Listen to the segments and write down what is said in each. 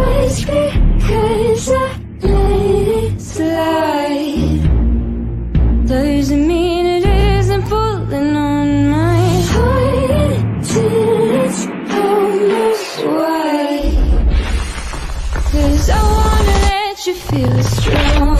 Just because I let it slide doesn't mean it isn't pulling on my heart till it's almost white. 'Cause I wanna let you feel strong.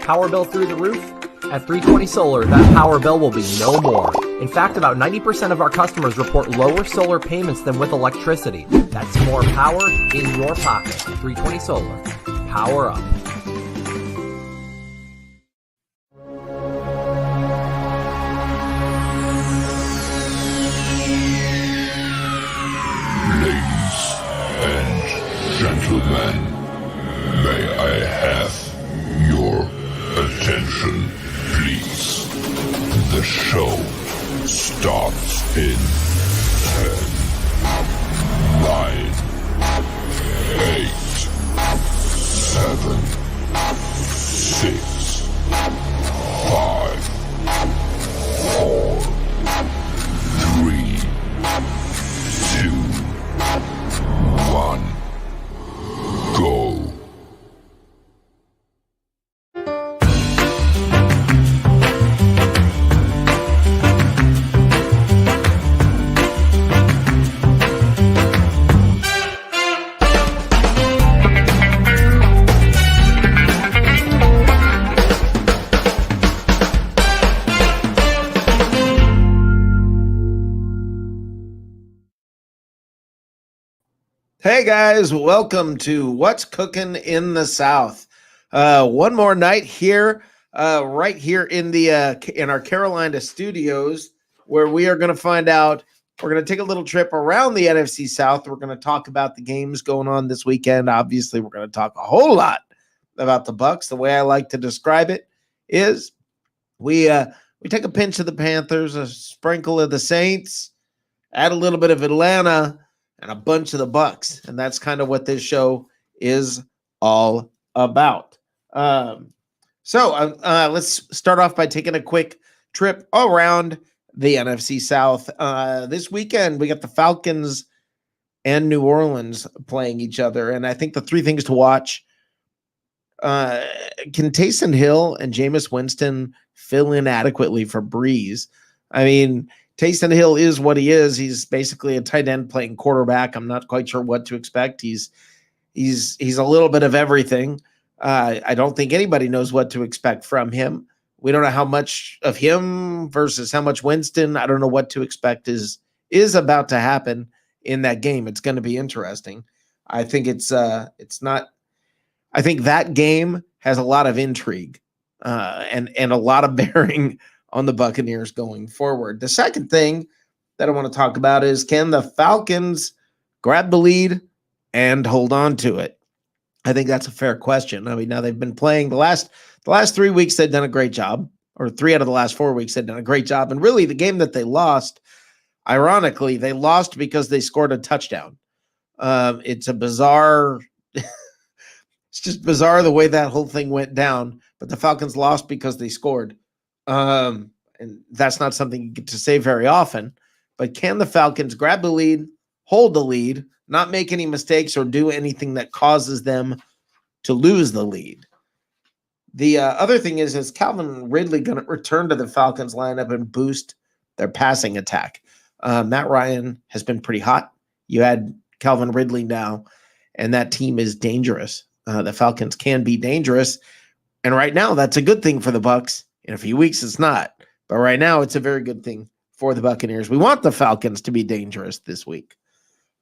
Power bill through the roof? At 320 Solar, that power bill will be no more. In fact, about 90% of our customers report lower solar payments than with electricity. That's more power in your pocket. 320 Solar. Power up. Ladies and gentlemen, may I have your attention, please? The show starts in 10, 9, 8, 7, 6, 5, 4, 3, 2, 1, go. Hey guys, welcome to What's Cooking in the South. One more night here, right here in the in our Carolina studios, where we are going to find out. We're going to take a little trip around the NFC South. We're going to talk about the games going on this weekend. Obviously, we're going to talk a whole lot about the Bucs. The way I like to describe it is, we take a pinch of the Panthers, a sprinkle of the Saints, add a little bit of Atlanta, and a bunch of the Bucs, and that's kind of what this show is all about. So let's start off by taking a quick trip around the NFC South. This weekend, we got the Falcons and New Orleans playing each other, and I think the three things to watch: can Taysom Hill and Jameis Winston fill in adequately for Breeze? I mean, Taysom Hill is what he is. He's basically a tight end playing quarterback. I'm not quite sure what to expect. He's a little bit of everything. I don't think anybody knows what to expect from him. We don't know how much of him versus how much Winston. I don't know what to expect is about to happen in that game. It's going to be interesting. I think it's not. I think that game has a lot of intrigue and a lot of bearing on the Buccaneers going forward. The second thing that I want to talk about is, can the Falcons grab the lead and hold on to it? I think that's a fair question. I mean, now they've been playing the last 3 weeks. They've done a great job, or 3 out of the last 4 weeks they've done a great job. And really, the game that they lost, ironically, they lost because they scored a touchdown. It's a bizarre. It's just bizarre the way that whole thing went down. But the Falcons lost because they scored, and that's not something you get to say very often. But can the Falcons grab the lead, hold the lead, not make any mistakes, or do anything that causes them to lose the lead? The other thing is Calvin Ridley going to return to the Falcons lineup and boost their passing attack? Matt Ryan has been pretty hot. You add Calvin Ridley now, and that team is dangerous. The Falcons can be dangerous, and right now that's a good thing for the Bucs. In a few weeks, it's not, but right now it's a very good thing for the Buccaneers. We want the Falcons to be dangerous this week.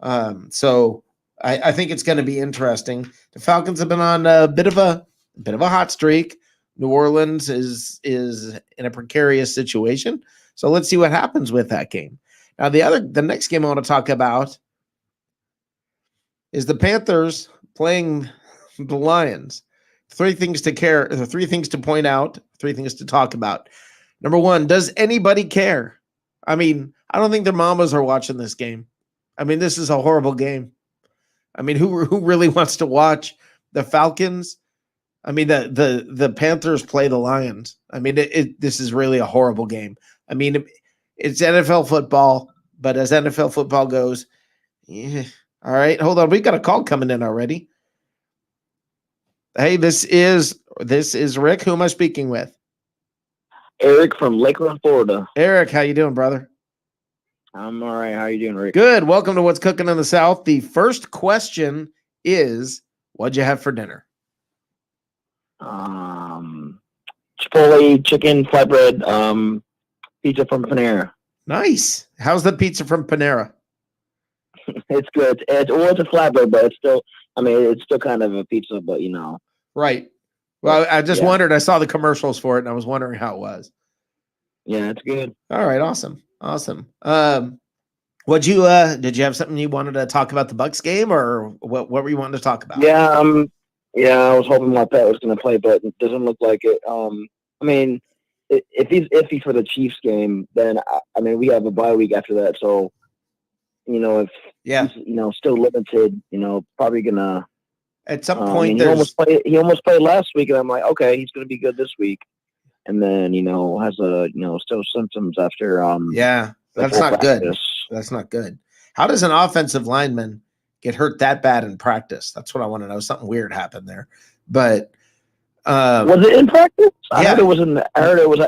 So I think it's going to be interesting. The Falcons have been on a bit of a hot streak. New Orleans is in a precarious situation. So let's see what happens with that game. Now, the next game I want to talk about is the Panthers playing the Lions. 3 things to point out, 3 things to talk about. Number 1, does anybody care? I mean, I don't think their mamas are watching this game. I mean, this is a horrible game. I mean, who really wants to watch the Falcons? I mean, the Panthers play the Lions. I mean, this is really a horrible game. I mean, it's NFL football, but as NFL football goes, yeah. All right, hold on. We got a call coming in already. Hey, this is Rick. Who am I speaking with? Eric from Lakeland, Florida. Eric, how you doing, brother? I'm all right. How you doing, Rick? Good. Welcome to What's Cooking in the South. The first question is, what'd you have for dinner? Chipotle chicken flatbread, pizza from Panera. Nice. How's the pizza from Panera? It's good. It's a flatbread, but it's still kind of a pizza, but you know. Right. Well, I just wondered. I saw the commercials for it, and I was wondering how it was. Yeah, it's good. All right. Awesome. Did you have something you wanted to talk about the Bucs game, or what were you wanting to talk about? Yeah. I was hoping my pet was going to play, but it doesn't look like it. I mean, if he's iffy for the Chiefs game, then I mean, we have a bye week after that, so you know, if he's still limited, probably gonna at some point he almost played last week, and I'm like, okay, he's gonna be good this week, and then has still symptoms after that's not good. That's not good. How does an offensive lineman get hurt that bad in practice? That's what I want to know. Something weird happened there, but was it in practice? I heard it was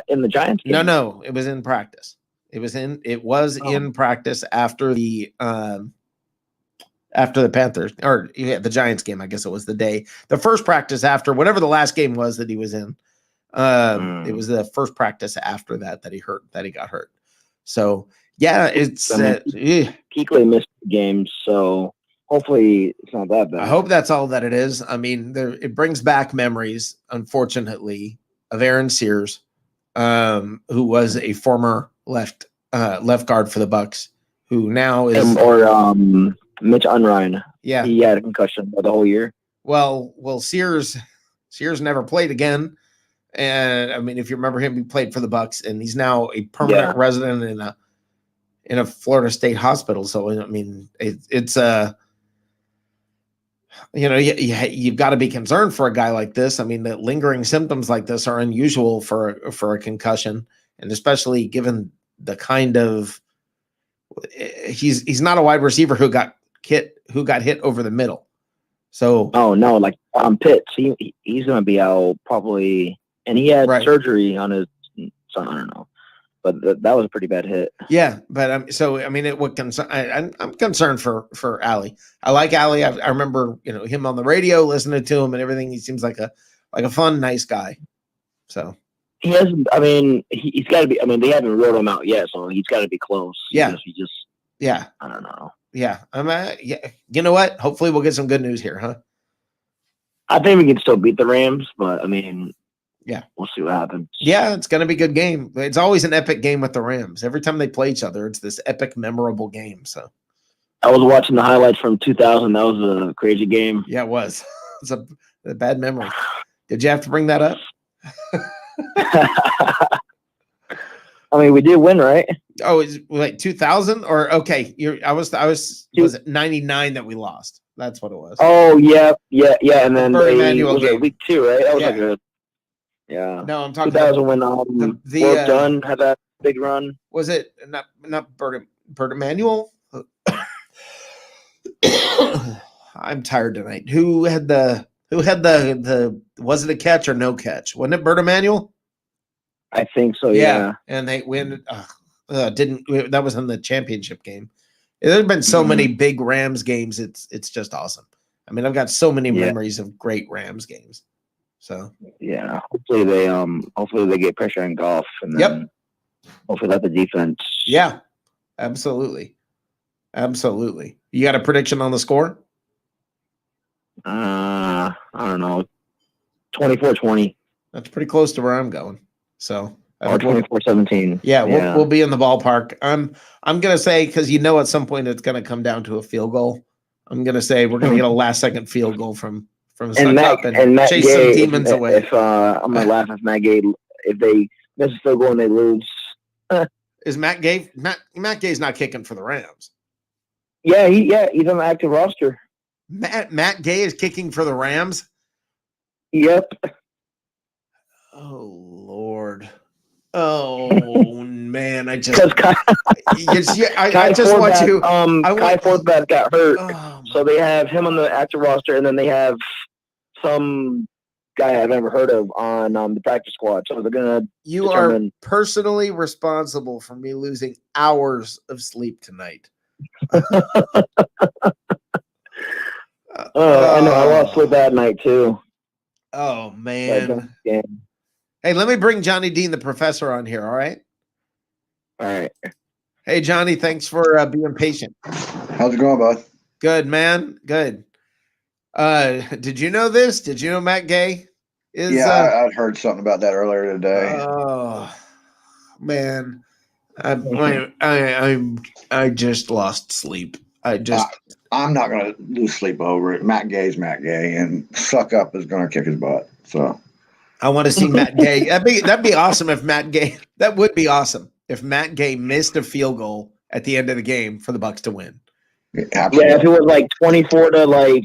in the Giants game. No, it was in practice. It was in practice after the Panthers the Giants game. I guess it was the first practice after whatever the last game was that he was in. It was the first practice after that he got hurt. So yeah, it's Kuechly missed the game, so hopefully it's not that bad. I hope that's all that it is. I mean, it brings back memories, unfortunately, of Aaron Sears, who was a former left guard for the Bucs, who now is Mitch Unrein. Yeah, he had a concussion for the whole year. Well, Sears never played again, and I mean, if you remember him, he played for the Bucs, and he's now a permanent resident in a Florida State hospital. So I mean, it's you've got to be concerned for a guy like this. I mean, the lingering symptoms like this are unusual for a concussion, and especially given the kind of he's not a wide receiver who got hit over the middle. So like Pitts, he's going to be out probably, and he had surgery on his son. I don't know, but that was a pretty bad hit. Yeah, but I'm concerned for Allie. I like Allie. I remember him on the radio, listening to him and everything. He seems like a fun, nice guy. So he hasn't. I mean, he's got to be. I mean, they haven't wrote him out yet, so he's got to be close. Yeah, I don't know. Yeah, you know what? Hopefully, we'll get some good news here, huh? I think we can still beat the Rams, but I mean, we'll see what happens. Yeah, it's going to be a good game. It's always an epic game with the Rams. Every time they play each other, it's this epic, memorable game. So, I was watching the highlights from 2000. That was a crazy game. Yeah, it was. It's a bad memory. Did you have to bring that up? I mean, we did win, right? Oh, is like 2000 or okay? Was it 99 that we lost? That's what it was. Oh yeah. And then Bird Emmanuel was game. it week 2, right? That was Yeah. like a No, I'm talking 2000 when the World Done had that big run. Was it not Bird Emmanuel? I'm tired tonight. Who had the was it a catch or no catch? Wasn't it Bird Emmanuel? I think so. Yeah. And they win. That was in the championship game. There's been so many big Rams games. It's just awesome. I mean, I've got so many memories of great Rams games. So yeah, hopefully they get pressure in golf and then hopefully let the defense. Yeah, absolutely. You got a prediction on the score? I don't know, 24-20. That's pretty close to where I'm going. So or 24-17. Yeah, we'll be in the ballpark. I'm gonna say, because at some point it's gonna come down to a field goal. I'm gonna say we're gonna get a last second field goal from Suck and Matt chase Gay, some demons away. I'm gonna laugh if Matt Gay, if they miss a field goal and they lose. Is Matt Gay? Matt Gay's not kicking for the Rams. Yeah, he's on the active roster. Matt Gay is kicking for the Rams. Yep. Oh Lord. Oh man, I just Kai just want you. Kai Forbath got hurt, so they have him on the active roster, and then they have some guy I've never heard of on the practice squad. So they're gonna. You are personally responsible for me losing hours of sleep tonight. I know. I lost sleep that night too. Oh man. Hey, let me bring Johnny Dean, the professor, on here. All right. All right. Hey, Johnny. Thanks for being patient. How's it going, bud? Good, man. Good. Did you know this? Did you know Matt Gay is? Yeah, I'd heard something about that earlier today. Oh man, I just lost sleep. I'm not going to lose sleep over it. Matt Gay's Matt Gay, and Suck Up is going to kick his butt. So I want to see Matt Gay. That'd be awesome if Matt Gay. That would be awesome if Matt Gay missed a field goal at the end of the game for the Bucs to win. Absolutely. Yeah, if it was like 24 to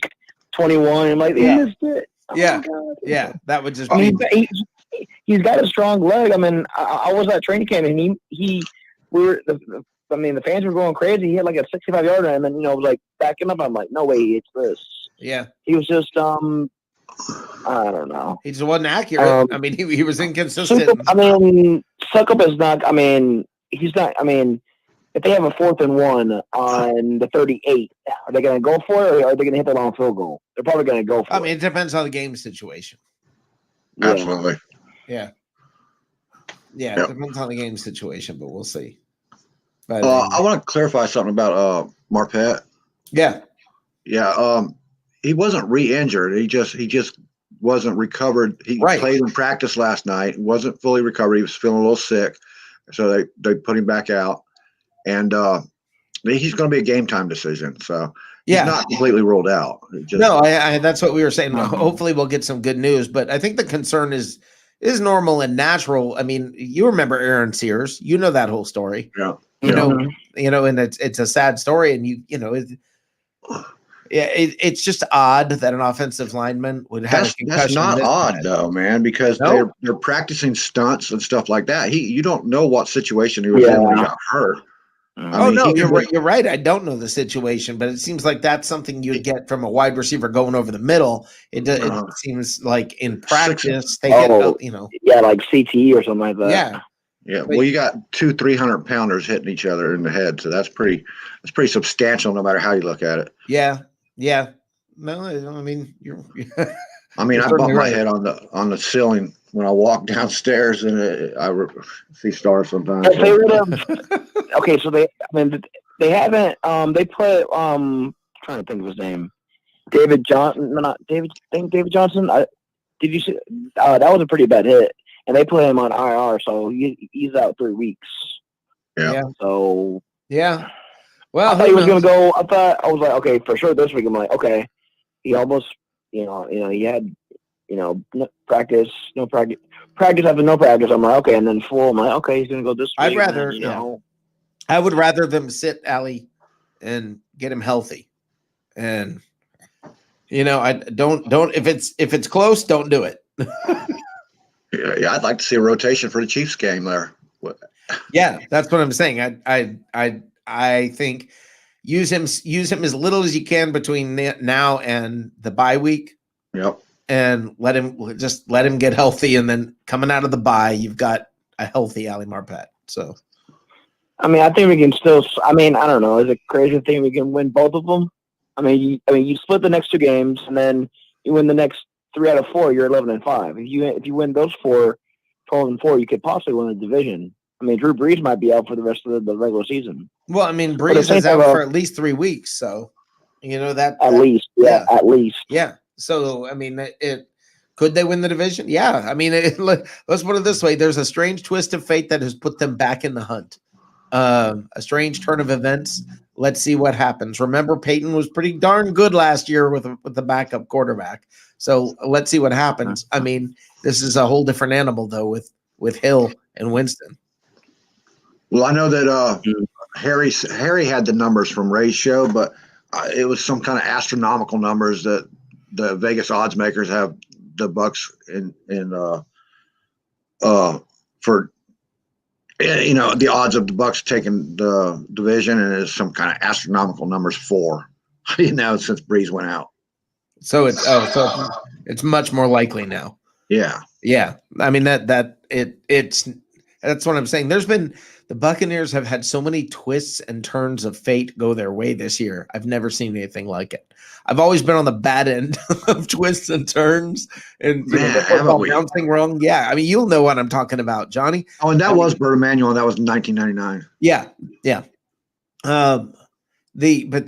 21, and they missed it. Yeah, that would just. I mean, he's got a strong leg. I mean, I was at training camp, and the fans were going crazy. He had like a 65-yarder, and then was backing up. I'm like, no way, it's this. Yeah, he was just I don't know. He just wasn't accurate. I mean, he was inconsistent. Suck Up is not. I mean, he's not. I mean, if they have a 4th and 1 on the 38, are they going to go for it, or are they going to hit the long field goal? They're probably going to go for it. I mean, it depends on the game situation. Yeah. Absolutely. Yeah. Yeah, it depends on the game situation, but we'll see. But, I want to clarify something about Marpet. Yeah. Yeah. He wasn't re-injured. He just wasn't recovered. He played in practice last night. Wasn't fully recovered. He was feeling a little sick, so they put him back out. And he's going to be a game time decision. So he's not completely ruled out. No, I that's what we were saying. Hopefully we'll get some good news. But I think the concern is normal and natural. I mean, you remember Aaron Sears. You know that whole story. Yeah. You know, and it's a sad story. And it's just odd that an offensive lineman would have a concussion. That's not odd though, man, because they're practicing stunts and stuff like that. You don't know what situation he was in when he got hurt. You're right. I don't know the situation, but it seems like that's something you'd get from a wide receiver going over the middle. It seems like in practice they get like CTE or something like that. Yeah. Yeah, well, you got 300 pounders hitting each other in the head, so that's pretty substantial, no matter how you look at it. Yeah. No, I mean I bump my head on the ceiling when I walk downstairs, and I see stars sometimes. If they would have, okay, so they haven't. They put trying to think of his name, David Johnson. Not David. I think David Johnson. Did you see? That was a pretty bad hit. And they put him on IR, so he's out 3 weeks. Yeah. So. Yeah. Well, I thought he was going to go. I was like, okay, for sure this week. I'm like, okay, he almost he had, practice after no practice. I'm like, okay, and then full. I'm like, okay, he's gonna go this week. I'd rather, and then, I would rather them sit Allie and get him healthy. And I don't if it's close, don't do it. Yeah, I'd like to see a rotation for the Chiefs game there. Yeah, that's what I'm saying. I think use him as little as you can between now and the bye week. Yep. And let him get healthy, and then coming out of the bye, you've got a healthy Ali Marpet. So, I mean, I think we can still. I mean, I don't know. Is it crazy to think we can win both of them? I mean, you split the next 2 games, and then you win the next 3 out of 4. You're 11-5. If you win those 4, 12-4, you could possibly win the division. I mean, Drew Brees might be out for the rest of the regular season. Well, I mean, Brees is out for at least 3 weeks, so at least. Yeah. So, I mean, could they win the division? Yeah. I mean, let's put it this way: there's a strange twist of fate that has put them back in the hunt. A strange turn of events. Let's see what happens. Remember, Peyton was pretty darn good last year with the backup quarterback. So let's see what happens. I mean, this is a whole different animal though with Hill and Winston. Well, I know that Harry had the numbers from Ray's show, but it was some kind of astronomical numbers that the Vegas odds makers have the Bucs for the odds of the Bucs taking the division, and it's some kind of astronomical numbers 4. Since Brees went out. So it's much more likely now. Yeah. Yeah. I mean that's what I'm saying. The Buccaneers have had so many twists and turns of fate go their way this year. I've never seen anything like it. I've always been on the bad end of twists and turns and bouncing wrong. Yeah. I mean, you'll know what I'm talking about, Johnny. Oh, and that was Bert Emanuel, and that was 1999. Yeah. Yeah. But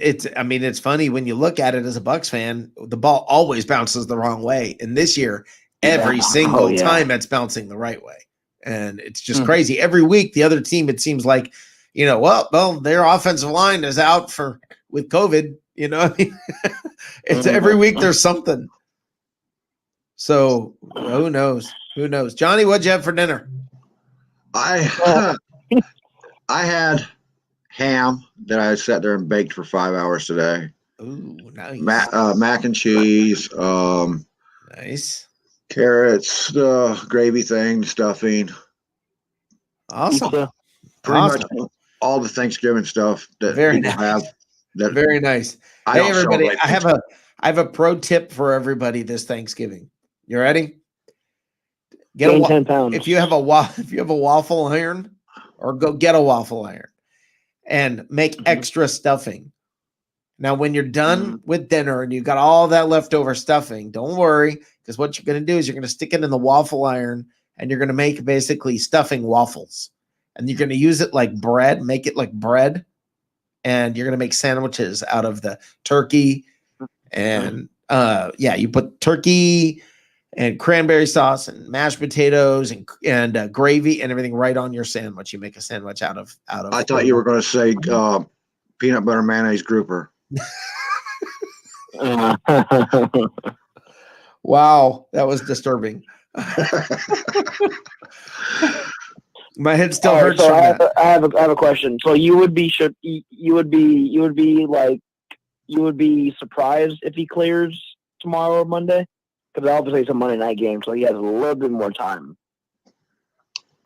it's funny when you look at it as a Bucs fan, the ball always bounces the wrong way. And this year, every single time it's bouncing the right way. And it's just crazy. Every week, the other team, it seems like, well, their offensive line is out with COVID. It's every week there's something. So who knows? Who knows? Johnny, what'd you have for dinner? I had ham that I sat there and baked for 5 hours today. Ooh, nice. Mac and cheese. Nice. Carrots, the gravy thing, stuffing. Awesome. Pretty much all the Thanksgiving stuff that people have. Very nice. Hey, everybody, I have a pro tip for everybody this Thanksgiving. You ready? Gain 10 pounds. If you have a waffle iron, or go get a waffle iron and make extra stuffing. Now, when you're done with dinner and you've got all that leftover stuffing, don't worry, because what you're going to do is you're going to stick it in the waffle iron and you're going to make basically stuffing waffles. And you're going to use it like bread, make it like bread. And you're going to make sandwiches out of the turkey. And you put turkey and cranberry sauce and mashed potatoes and gravy and everything right on your sandwich. You make a sandwich out of. I thought you were going to say peanut butter mayonnaise grouper. Wow, that was disturbing. My head still hurts. So I have a question. So you would be surprised if he clears tomorrow or Monday? Because obviously it's a Monday night game, so he has a little bit more time.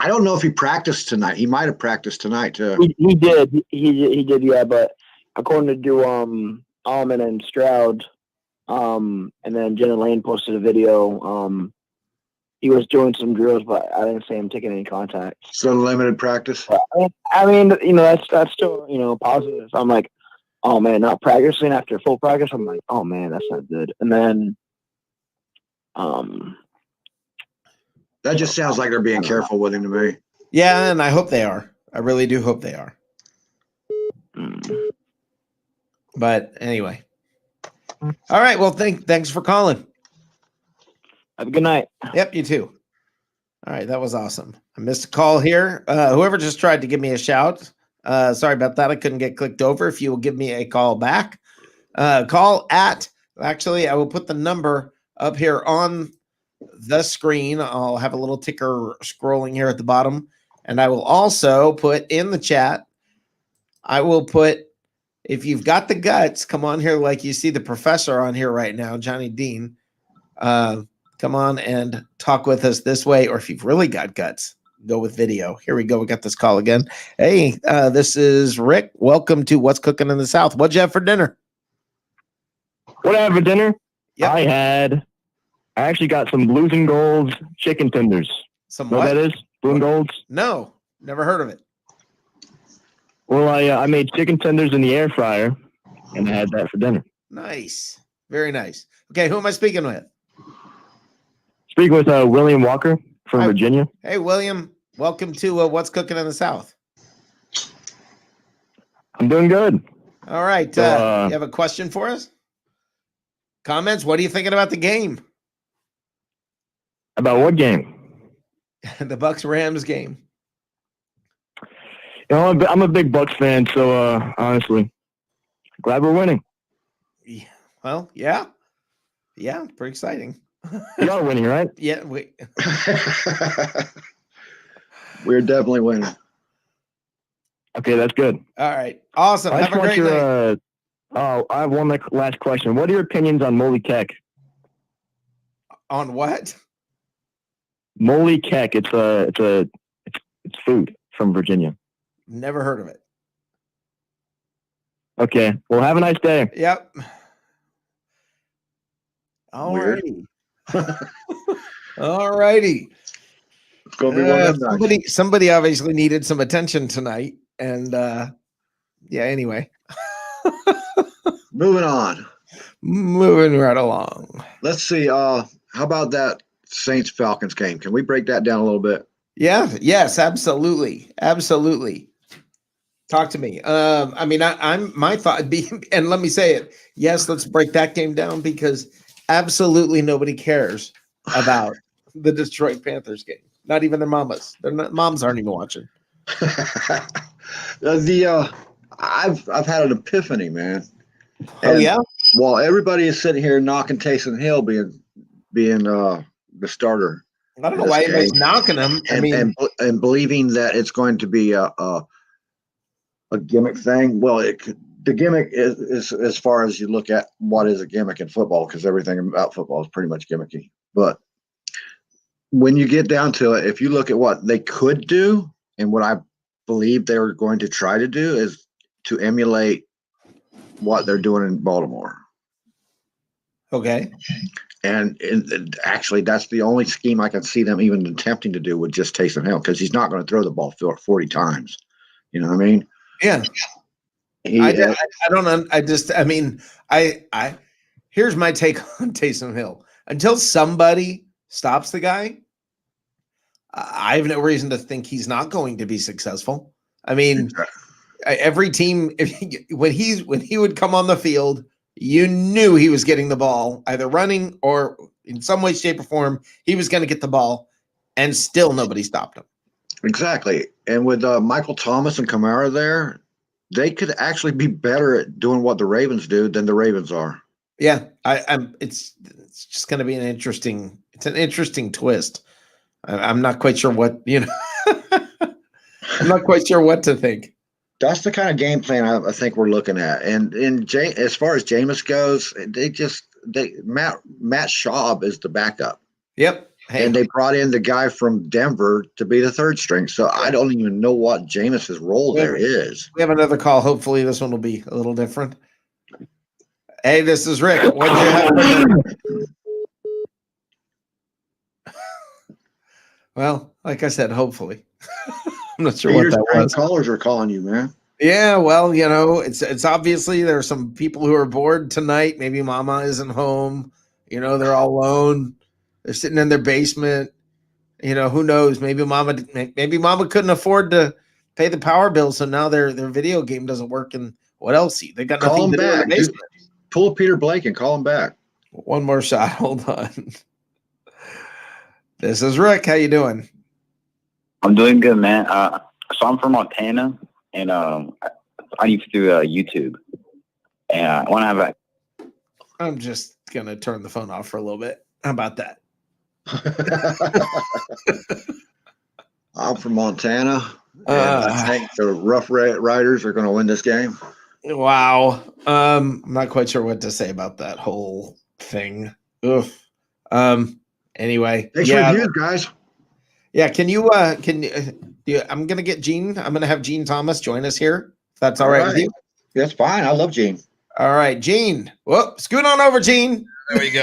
I don't know if he practiced tonight. He might have practiced tonight too. He did. He did. Yeah, but according to Allman and Stroud, and then Jen and Lane posted a video. He was doing some drills, but I didn't see him taking any contact. So limited practice. I mean, that's still positive. I'm like, oh man, not practicing after full practice. I'm like, oh man, that's not good. And then, that just sounds like they're being careful with him to me. Yeah, and I hope they are. I really do hope they are. But anyway, all right. Well, thanks for calling. Have a good night. Yep, you too. All right, that was awesome. I missed a call here. Whoever just tried to give me a shout, sorry about that. I couldn't get clicked over. If you will give me a call back, call at Actually, I will put the number up here on the screen. I'll have a little ticker scrolling here at the bottom. And I will also put in the chat, I will put, if you've got the guts, come on here like you see the professor on here right now, Johnny Dean. Come on and talk with us this way. Or if you've really got guts, go with video. Here we go. We got this call again. Hey, this is Rick. Welcome to What's Cooking in the South. What'd you have for dinner? What I had for dinner? Yep. I actually got some Blues and Golds chicken tenders. Some Know what? what that is? Blue and Golds? No, never heard of it. Well, I made chicken tenders in the air fryer, and I had that for dinner. Nice. Very nice. Okay, who am I speaking with? Speaking with William Walker from Hi. Virginia. Hey, William. Welcome to What's Cooking in the South. I'm doing good. All right. You have a question for us? Comments? What are you thinking about the game? About what game? The Bucs-Rams game. You know, I'm a big Bucs fan, so honestly, glad we're winning. Yeah. Well, yeah. Yeah, pretty exciting. You are winning, right? Yeah. We're definitely winning. Okay, that's good. All right. Awesome. I Have just a want great night. I have one last question. What are your opinions on Molly Keck? On what? Molly Keck. It's food from Virginia. Never heard of it. Okay. Well, have a nice day. Yep. All righty. All righty. It's going to be one of them nights. Somebody obviously needed some attention tonight. And yeah, anyway. Moving on. Moving right along. Let's see. How about that Saints Falcons game? Can we break that down a little bit? Yeah. Yes, absolutely. Absolutely. Talk to me. I mean, I'm my thought be, and let me say it. Yes, let's break that game down because absolutely nobody cares about the Detroit Panthers game. Not even their mamas. Moms aren't even watching. I've had an epiphany, man. Oh yeah. While everybody is sitting here knocking Taysom Hill being the starter, I don't know why anybody's knocking him. and believing that it's going to be a gimmick thing. Well, the gimmick is as far as you look at what is a gimmick in football, because everything about football is pretty much gimmicky. But when you get down to it, if you look at what they could do and what I believe they were going to try to do is to emulate what they're doing in Baltimore. Okay. And actually, that's the only scheme I can see them even attempting to do with just Taysom Hill, because he's not going to throw the ball 40 times. You know what I mean? Yeah. Here's my take on Taysom Hill. Until somebody stops the guy, I have no reason to think he's not going to be successful. I mean, every team, when he would come on the field, you knew he was getting the ball, either running or in some way, shape, or form, he was going to get the ball, and still nobody stopped him. Exactly. And with Michael Thomas and Kamara there, they could actually be better at doing what the Ravens do than the Ravens are. Yeah, it's just going to be an interesting twist. I'm not quite sure what, I'm not quite sure what to think. That's the kind of game plan I think we're looking at. And as far as Jameis goes, Matt Schaub is the backup. Yep. Hey. And they brought in the guy from Denver to be the third string. So I don't even know what Jameis's role there is. We have another call. Hopefully this one will be a little different. Hey, this is Rick. What do you have for dinner? Well, like I said, hopefully. I'm not sure what that was. Callers are calling you, man. Yeah, well, it's obviously there are some people who are bored tonight. Maybe mama isn't home. They're all alone. They're sitting in their basement. Who knows? Maybe mama couldn't afford to pay the power bill, so now their video game doesn't work. And what else? They got nothing to do in the basement. Pull Peter Blake and call him back. One more shot. Hold on. This is Rick. How you doing? I'm doing good, man. So I'm from Montana, and I used to do YouTube, and I want to have I'm just gonna turn the phone off for a little bit. How about that? I'm from Montana, and I think the Rough Riders are going to win this game. Wow. I'm not quite sure what to say about that whole thing. Ugh. Anyway, Thanks for yeah, reviews, guys. yeah. I'm gonna get Gene. I'm gonna have Gene Thomas join us here. If that's all right with you. That's fine. I love Gene. All right, Gene. Whoop, scoot on over, Gene. There we go.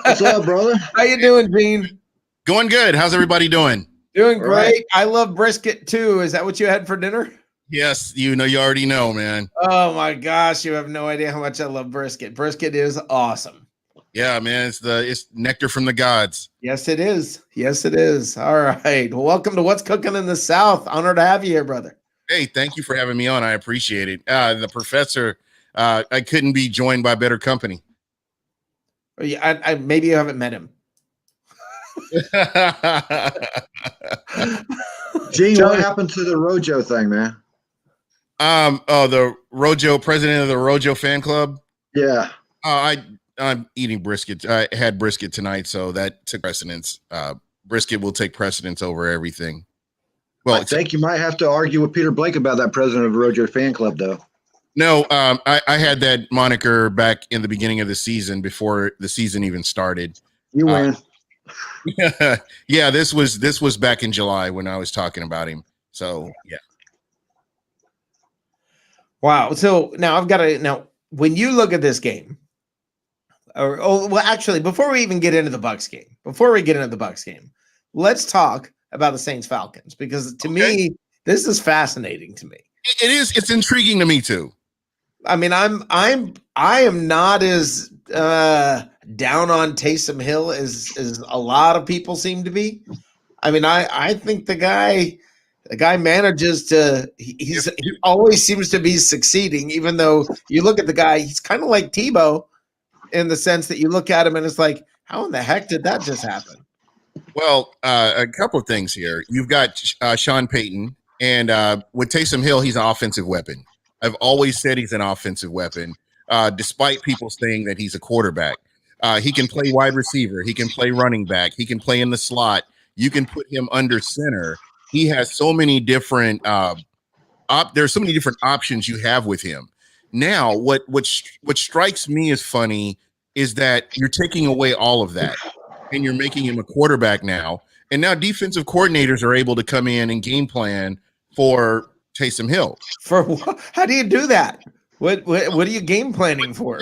What's up, brother? How you doing, Gene? Going good. How's everybody doing? Doing great. Right. I love brisket too. Is that what you had for dinner? Yes, you already know, man. Oh my gosh, you have no idea how much I love brisket. Brisket is awesome. Yeah, man. It's nectar from the gods. Yes, it is. Yes, it is. All right. Well, welcome to What's Cooking in the South. Honored to have you here, brother. Hey, thank you for having me on. I appreciate it. The professor, I couldn't be joined by better company. I maybe you haven't met him. Gene, what happened to the Rojo thing, man? The Rojo president of the Rojo fan club. Yeah. I'm eating brisket. I had brisket tonight, so that took precedence. Brisket will take precedence over everything. Well, I think you might have to argue with Peter Blake about that president of the Rojo fan club, though. No, I had that moniker back in the beginning of the season before the season even started. You win. Yeah, this was back in July when I was talking about him. So yeah. Wow. So now when you look at this game, actually, before we even get into the Bucs game, let's talk about the Saints Falcons, because to me, this is fascinating to me. It is. It's intriguing to me too. I mean, I am not as down on Taysom Hill as a lot of people seem to be. I mean, I think the guy manages to. He always seems to be succeeding, even though you look at the guy, he's kind of like Tebow in the sense that you look at him and it's like, how in the heck did that just happen? Well, a couple of things here. You've got Sean Payton, and with Taysom Hill, he's an offensive weapon. I've always said he's an offensive weapon, despite people saying that he's a quarterback. He can play wide receiver. He can play running back. He can play in the slot. You can put him under center. He has so many different there's so many different options you have with him. Now, what strikes me as funny is that you're taking away all of that, and you're making him a quarterback now. And now defensive coordinators are able to come in and game plan for Taysom Hill. For what? How do you do that? What are you game planning for?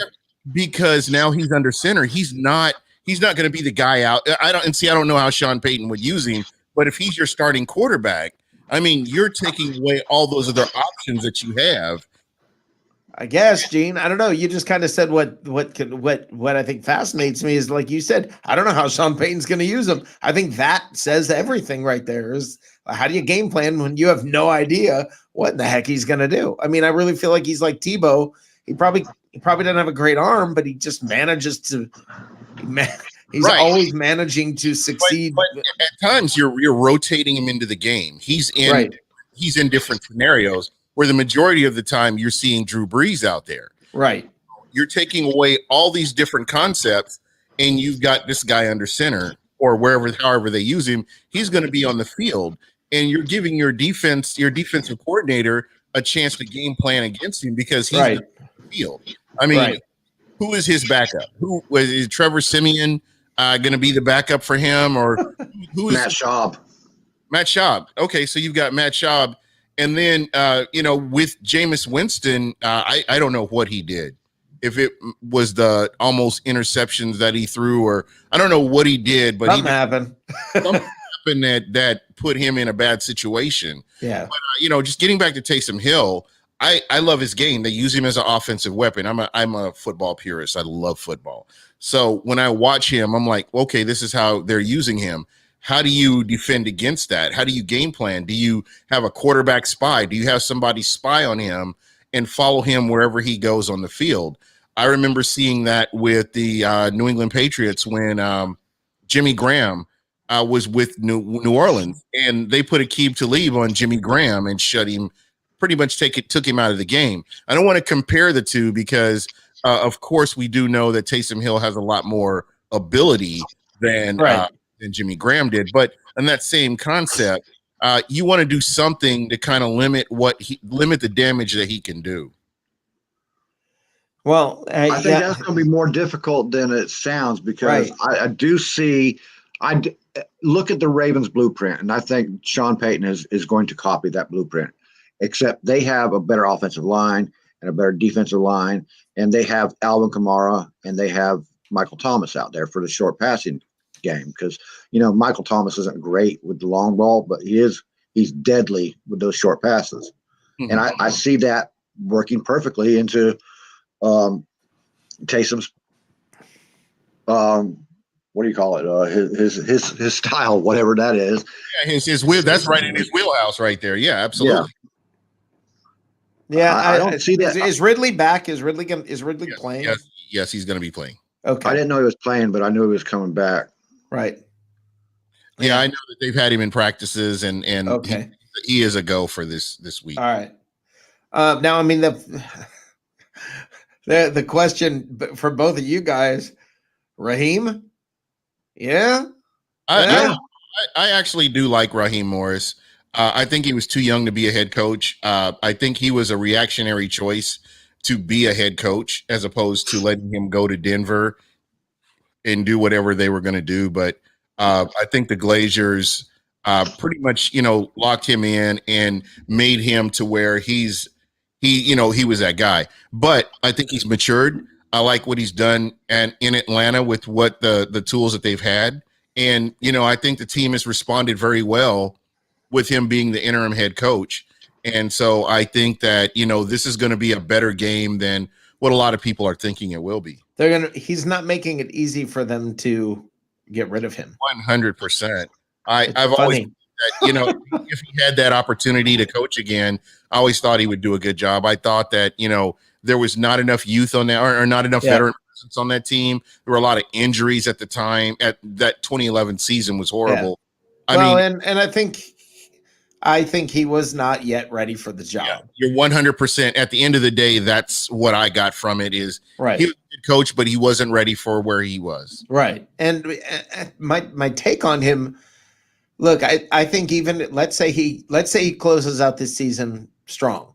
Because now he's under center. He's not going to be the guy out. I don't know how Sean Payton would use him, but if he's your starting quarterback, I mean, you're taking away all those other options that you have. I guess, Gene. I don't know. You just kind of said what I think fascinates me is, like you said, I don't know how Sean Payton's going to use him. I think that says everything right there. Is how do you game plan when you have no idea what in the heck he's going to do? I mean, I really feel like he's like Tebow. He probably doesn't have a great arm, but he just manages to. He's always managing to succeed. But at times, you're rotating him into the game. He's in different scenarios where the majority of the time you're seeing Drew Brees out there. Right. You're taking away all these different concepts, and you've got this guy under center or however they use him. He's going to be on the field, and you're giving your defensive coordinator a chance to game plan against him because he's on the field. I mean, who is his backup? Is Trevor Siemian going to be the backup for him, or who is Matt Schaub? Matt Schaub. Okay, so you've got Matt Schaub. And then, with Jameis Winston, I don't know what he did. If it was the almost interceptions that he threw, or I don't know what he did, but something happened. Something happened that put him in a bad situation. Yeah. But, just getting back to Taysom Hill, I love his game. They use him as an offensive weapon. I'm a football purist. I love football. So when I watch him, I'm like, okay, this is how they're using him. How do you defend against that? How do you game plan? Do you have a quarterback spy? Do you have somebody spy on him and follow him wherever he goes on the field? I remember seeing that with the New England Patriots when Jimmy Graham was with New Orleans, and they put Aqib Talib on Jimmy Graham and shut him, pretty much took him out of the game. I don't want to compare the two because of course, we do know that Taysom Hill has a lot more ability than Jimmy Graham did. But in that same concept, you want to do something to kind of limit the damage that he can do. Well, I think that's going to be more difficult than it sounds, because I do see. Look at the Ravens blueprint, and I think Sean Payton is going to copy that blueprint, except they have a better offensive line and a better defensive line, and they have Alvin Kamara and they have Michael Thomas out there for the short passing game, because Michael Thomas isn't great with the long ball, but he's deadly with those short passes. And I see that working perfectly into Taysom's what do you call it? His style, whatever that is. Yeah, his wheel. That's right in his wheelhouse, right there. Yeah, absolutely. Yeah, I don't see that. Is Ridley back? Is Ridley playing? Yes, he's going to be playing. Okay. I didn't know he was playing, but I knew he was coming back. Right. Yeah, I know that they've had him in practices, and okay. He is a go for this week. All right. Now, I mean, the question for both of you guys, Raheem. Yeah. I actually do like Raheem Morris. I think he was too young to be a head coach. I think he was a reactionary choice to be a head coach, as opposed to letting him go to Denver and do whatever they were going to do. But I think the Glazers pretty much, locked him in and made him to where he was that guy. But I think he's matured. I like what he's done in Atlanta with what the tools that they've had. And, I think the team has responded very well with him being the interim head coach. And so I think that, this is going to be a better game than what a lot of people are thinking it will be. He's not making it easy for them to get rid of him. 100%. I've always, that, if he had that opportunity to coach again, I always thought he would do a good job. I thought that, there was not enough youth on that, or not enough veteran presence on that team. There were a lot of injuries at the time. At that 2011 season was horrible. Yeah. And I think he was not yet ready for the job. Yeah, you're 100%. At the end of the day, that's what I got from it. Is he was a good coach, but he wasn't ready for where he was. Right. And my take on him. Look, I think even let's say he closes out this season strong.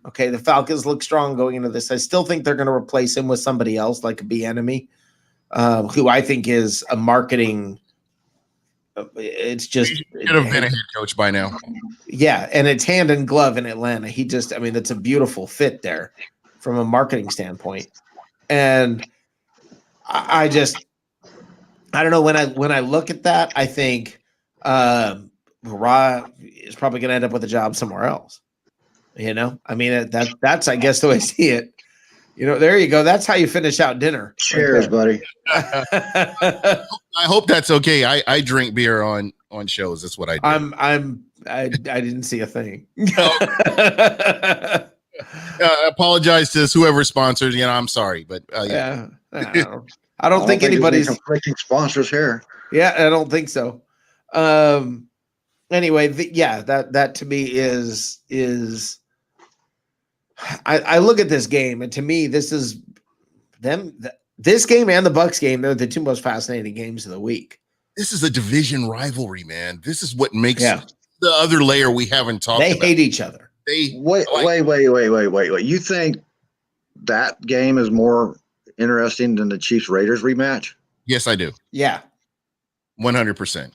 Okay, the Falcons look strong going into this. I still think they're going to replace him with somebody else, like a Bieniemy, who I think is a marketing. It's just he should have been a head coach by now. Yeah, and it's hand in glove in Atlanta. That's a beautiful fit there from a marketing standpoint. And I don't know, when I look at that, I think Ra is probably going to end up with a job somewhere else. That's I guess the way I see it. There you go. That's how you finish out dinner. Cheers, buddy. I hope that's okay. I drink beer on shows. That's what I do. I didn't see a thing. Apologize to whoever sponsors. I'm sorry, but yeah. I don't think anybody's conflicting sponsors here. Yeah, I don't think so. Anyway, that to me is. I look at this game, and to me, this is them. This game and the Bucs game, they're the two most fascinating games of the week. This is a division rivalry, man. This is what makes the other layer we haven't talked about. They hate each other. Wait. You think that game is more interesting than the Chiefs-Raiders rematch? Yes, I do. Yeah. 100%.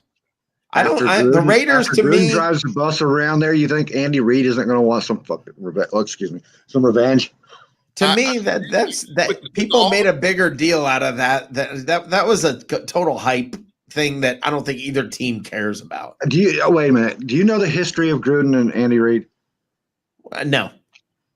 The Raiders, to Gruden me, drives the bus around there. You think Andy Reid isn't going to want some some revenge? To me, that's people made a bigger deal out of that. That was a total hype thing that I don't think either team cares about. Wait a minute? Do you know the history of Gruden and Andy Reid? No.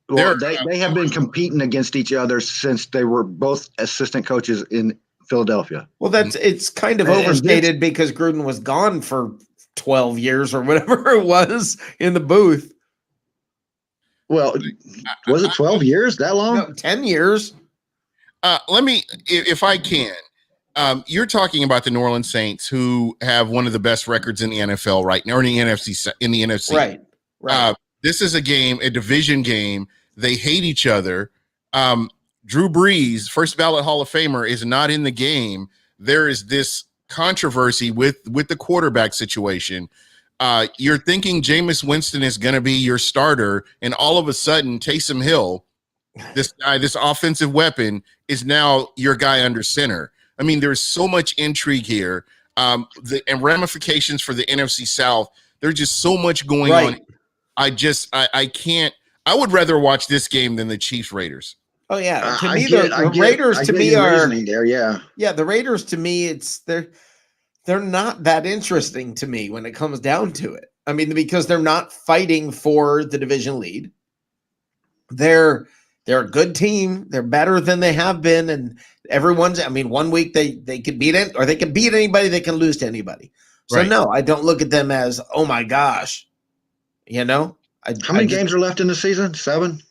Well, they have been competing against each other since they were both assistant coaches in Philadelphia. Well, it's kind of overstated because Gruden was gone for 12 years or whatever it was in the booth. Well, was it 12 years? That long? No, 10 years. Let me, if I can. You're talking about the New Orleans Saints, who have one of the best records in the NFL right now, or in the NFC. Right. This is a division game. They hate each other. Drew Brees, first ballot Hall of Famer, is not in the game, there is this controversy with the quarterback situation. You're thinking Jameis Winston is going to be your starter, and all of a sudden Taysom Hill, this guy, this offensive weapon, is now your guy under center. I mean, there's so much intrigue here, and ramifications for the NFC South. There's just so much going on. I can't. I would rather watch this game than the Chiefs Raiders. Oh yeah, to me the Raiders to me are there. Yeah, the Raiders to me they're not that interesting to me when it comes down to it. I mean, because they're not fighting for the division lead. They're a good team. They're better than they have been, and everyone's. I mean, one week they could beat it, or they can beat anybody. They can lose to anybody. So no, I don't look at them as, oh my gosh, you know. How many games are left in the season? 7.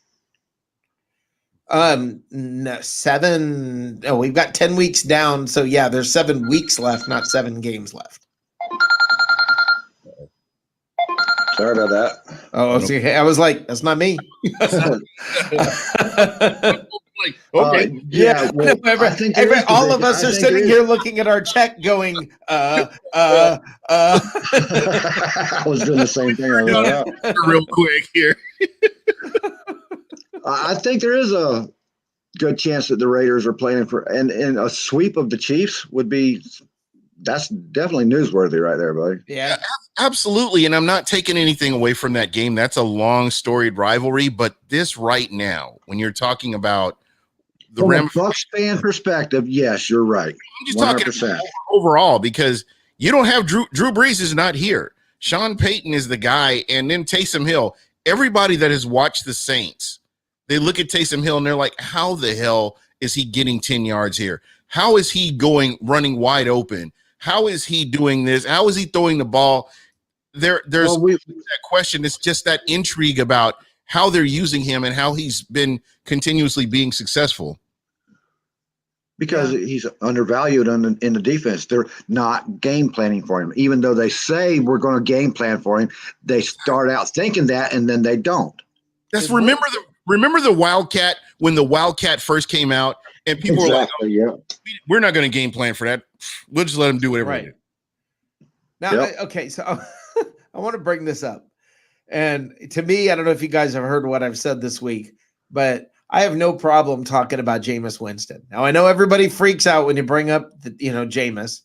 No, 7. Oh, we've got 10 weeks down. So yeah, there's 7 weeks left, not 7 games left. Sorry about that. Oh, okay. I was like, that's not me. Okay. Yeah. Well, all of us are sitting here looking at our check going, I was doing the same thing. Real quick here. I think there is a good chance that the Raiders are playing for, and a sweep of the Chiefs that's definitely newsworthy right there, buddy. Yeah, absolutely. And I'm not taking anything away from that game. That's a long storied rivalry, but this right now, when you're talking about from a Bucs fan perspective, yes, you're right. I'm just 100%. Talking overall, because you don't have Drew Brees is not here. Sean Payton is the guy, and then Taysom Hill. Everybody that has watched the Saints, they look at Taysom Hill and they're like, how the hell is he getting 10 yards here? How is he running wide open? How is he doing this? How is he throwing the ball? There's that question. It's just that intrigue about how they're using him and how he's been continuously being successful. Because he's undervalued in the defense. They're not game planning for him. Even though they say we're going to game plan for him, they start out thinking that, and then they don't. Remember the Wildcat, when the Wildcat first came out, and people were like, we're not going to game plan for that. We'll just let them do whatever they do. Now, okay, so I want to bring this up. And to me, I don't know if you guys have heard what I've said this week, but I have no problem talking about Jameis Winston. Now, I know everybody freaks out when you bring up Jameis.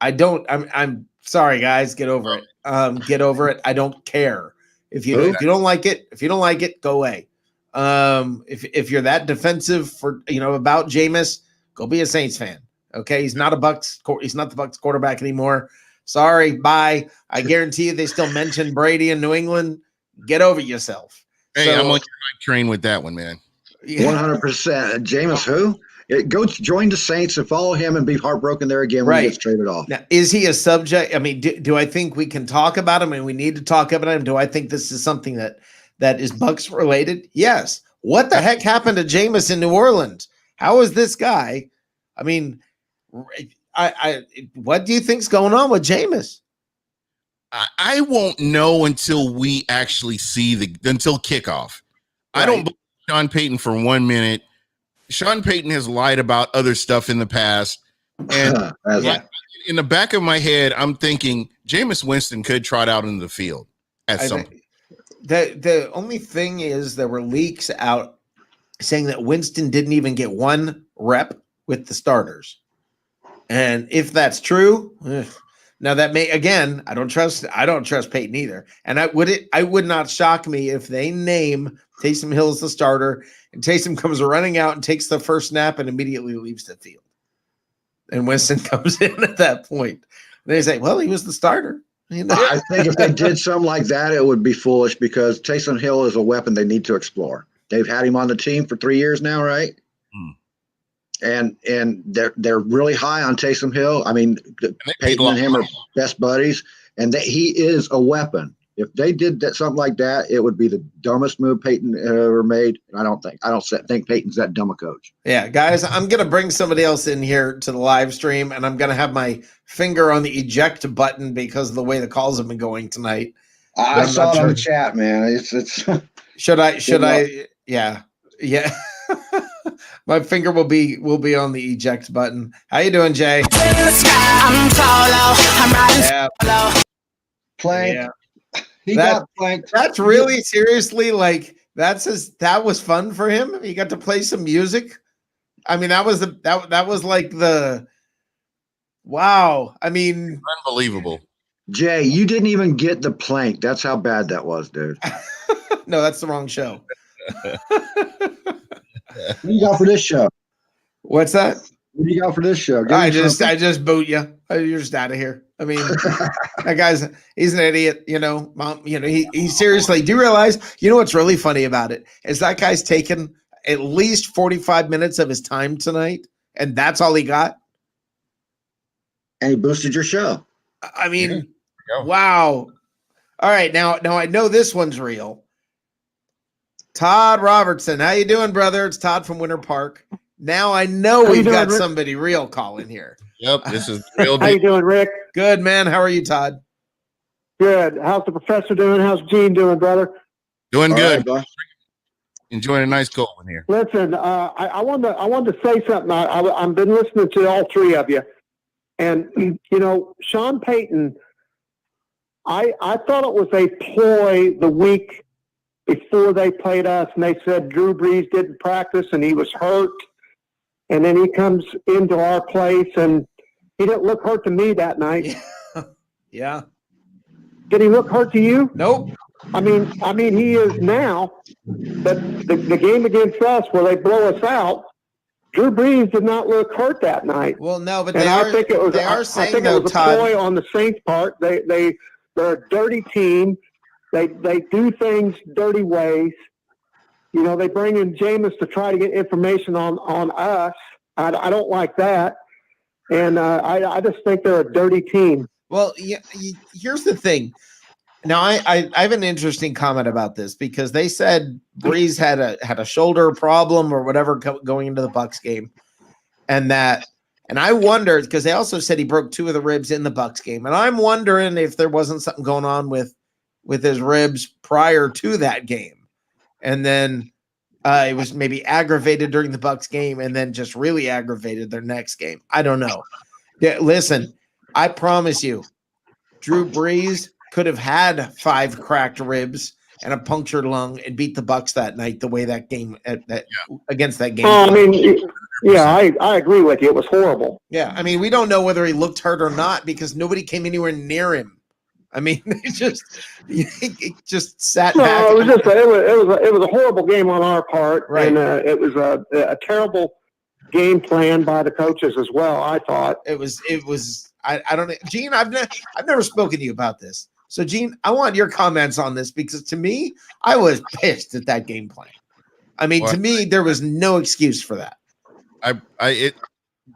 I'm sorry, guys. Get over it. Get over it. I don't care. If you don't like it, go away. If you're that defensive about Jameis, go be a Saints fan. Okay, he's not the Bucs quarterback anymore. Sorry, bye. I guarantee you they still mention Brady in New England. Get over yourself. Hey, I'm on your hype train with that one, man. 100%. Jameis who? Go join the Saints and follow him and be heartbroken there again when he gets traded off. Now, is he a subject? I mean, do I think we can talk about him and we need to talk about him? Do I think this is something that is Bucs related? Yes. What the heck happened to Jameis in New Orleans? How is this guy? I mean, what do you think's going on with Jameis? I won't know until we actually see until kickoff. Right. I don't believe Sean Payton for 1 minute. Sean Payton has lied about other stuff in the past. And in the back of my head, I'm thinking Jameis Winston could trot out into the field at some point. The only thing is there were leaks out saying that Winston didn't even get 1 rep with the starters. And if that's true, now that may, again, I don't trust Peyton either. And I would not shock me if they name Taysom Hill as the starter and Taysom comes running out and takes the first snap and immediately leaves the field. And Winston comes in at that point. And they say, well, he was the starter. I think if they did something like that, it would be foolish because Taysom Hill is a weapon they need to explore. They've had him on the team for 3 years now, right? And they're really high on Taysom Hill. I mean, Peyton and him are best buddies, and he is a weapon. If they did something like that, it would be the dumbest move Peyton ever made. I don't think Peyton's that dumb a coach. Yeah, guys, I'm gonna bring somebody else in here to the live stream, and I'm gonna have my finger on the eject button because of the way the calls have been going tonight. I saw it on the chat, man. It's Should I? Yeah. My finger will be on the eject button. How you doing, Jay? Yeah. Plank. Yeah. He That- got planked. That's really seriously like that was fun for him. He got to play some music. I mean, that was like the wow. I mean, Unbelievable. Jay, you didn't even get the plank. That's how bad that was, dude. no, that's the wrong show. What do you got for this show? What's that? What do you got for this show? Give I me just something. boot you. You're just out of here. I mean, that he's an idiot, mom, he seriously, do you realize, what's really funny about it is that guy's taken at least 45 minutes of his time tonight, and that's all he got. And he boosted your show. I mean, Yeah. wow. All right. Now I know this one's real. Todd Robertson. How you doing, brother? It's Todd from Winter Park. Now I know we've got somebody real calling here. Yep, this is real. How you doing, Rick? Good, man. How are you, Todd? Good. How's the professor doing? How's Gene doing, brother? Doing All good. right, bud. Enjoying a nice cold one here. Listen, I wanted to say something. I've been listening to all three of you, and Sean Payton. I thought it was a ploy the week before they played us, and they said Drew Brees didn't practice and he was hurt, and then he comes into our place and he didn't look hurt to me that night. Yeah. Did he look hurt to you? Nope. I mean, he is now. But the game against us, where they blow us out, Drew Brees did not look hurt that night. Well, no, but I think it was a Todd, ploy on the Saints' part. They're a dirty team. They do things dirty ways. They bring in Jameis to try to get information on us. I don't like that, and I just think they're a dirty team. Well, here's the thing. Now, I have an interesting comment about this because they said Breeze had a shoulder problem or whatever going into the Bucs game, and I wondered because they also said he broke 2 of the ribs in the Bucs game, and I'm wondering if there wasn't something going on with his ribs prior to that game, and then it was maybe aggravated during the Bucs game, and then just really aggravated their next game. I don't know. Yeah, listen, I promise you, Drew Brees could have had 5 cracked ribs and a punctured lung and beat the Bucs that night the way that game against that game. I mean, yeah, I agree with you. It was horrible. Yeah, I mean, we don't know whether he looked hurt or not because nobody came anywhere near him. I mean, he just sat back. No, it was a horrible game on our part, right? And it was a terrible game plan by the coaches as well. I thought it was. I don't know, Gene. I've never spoken to you about this. So, Gene, I want your comments on this because to me, I was pissed at that game plan. I mean, to me, there was no excuse for that.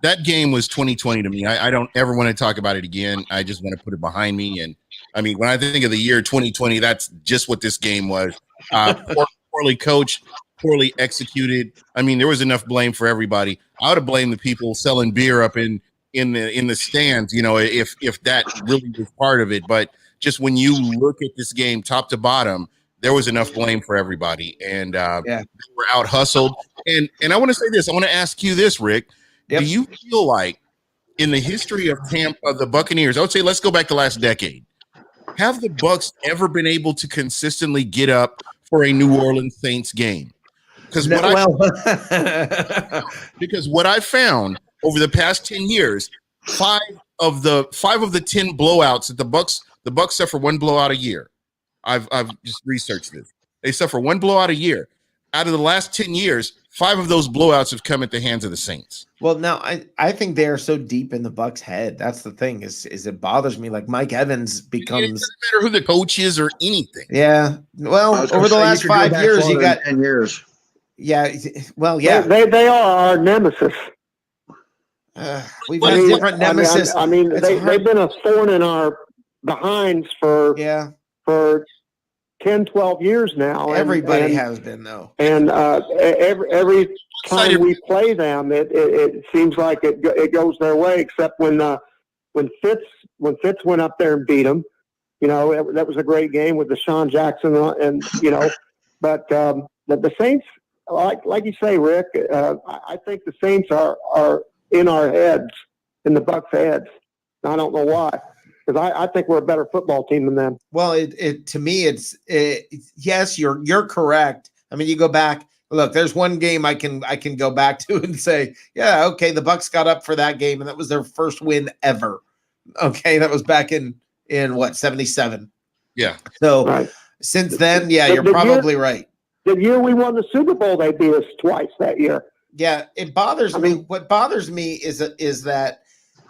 That game was 2020 to me. I don't ever want to talk about it again. I just want to put it behind me. And I mean, when I think of the year 2020, that's just what this game was. Poorly coached, poorly executed. I mean, there was enough blame for everybody. I would have blamed the people selling beer up in the stands, if that really was part of it. But just when you look at this game top to bottom, there was enough blame for everybody, and they were out hustled. And I want to say this. I want to ask you this, Rick. Yep. Do you feel like in the history of the Buccaneers, I would say let's go back the last decade, have the Bucs ever been able to consistently get up for a New Orleans Saints game? Because what I found over the past 10 years, 5 of the 10 blowouts that the Bucs suffer one blowout a year. I've just researched this. They suffer one blowout a year. Out of the last 10 years, 5 of those blowouts have come at the hands of the Saints. Well, now I think they are so deep in the Bucs' head. That's the thing is it bothers me. Like Mike Evans becomes. It doesn't matter who the coach is or anything. Yeah. Well, over the last 5 years, you got 10 years. Yeah. Well, yeah. They are our nemesis. We've had different nemesis. I mean, they've been a thorn in our behinds for 10, 12 years now. Everybody has been, though. And every time we play them, it seems like it goes their way, except when Fitz went up there and beat them. That was a great game with Deshaun Jackson, but the Saints, like you say, Rick, I think the Saints are in our heads, in the Bucs' heads. I don't know why, because I think we're a better football team than them. Well, it to me, it's yes, you're correct. I mean, you go back. Look, there's one game I can go back to and say, yeah, okay, the Bucs got up for that game, and that was their first win ever. Okay, that was back in what, 77. Yeah. So Right. since then, yeah, you're probably right. The year we won the Super Bowl, they beat us twice that year. Yeah, it bothers me. What bothers me is that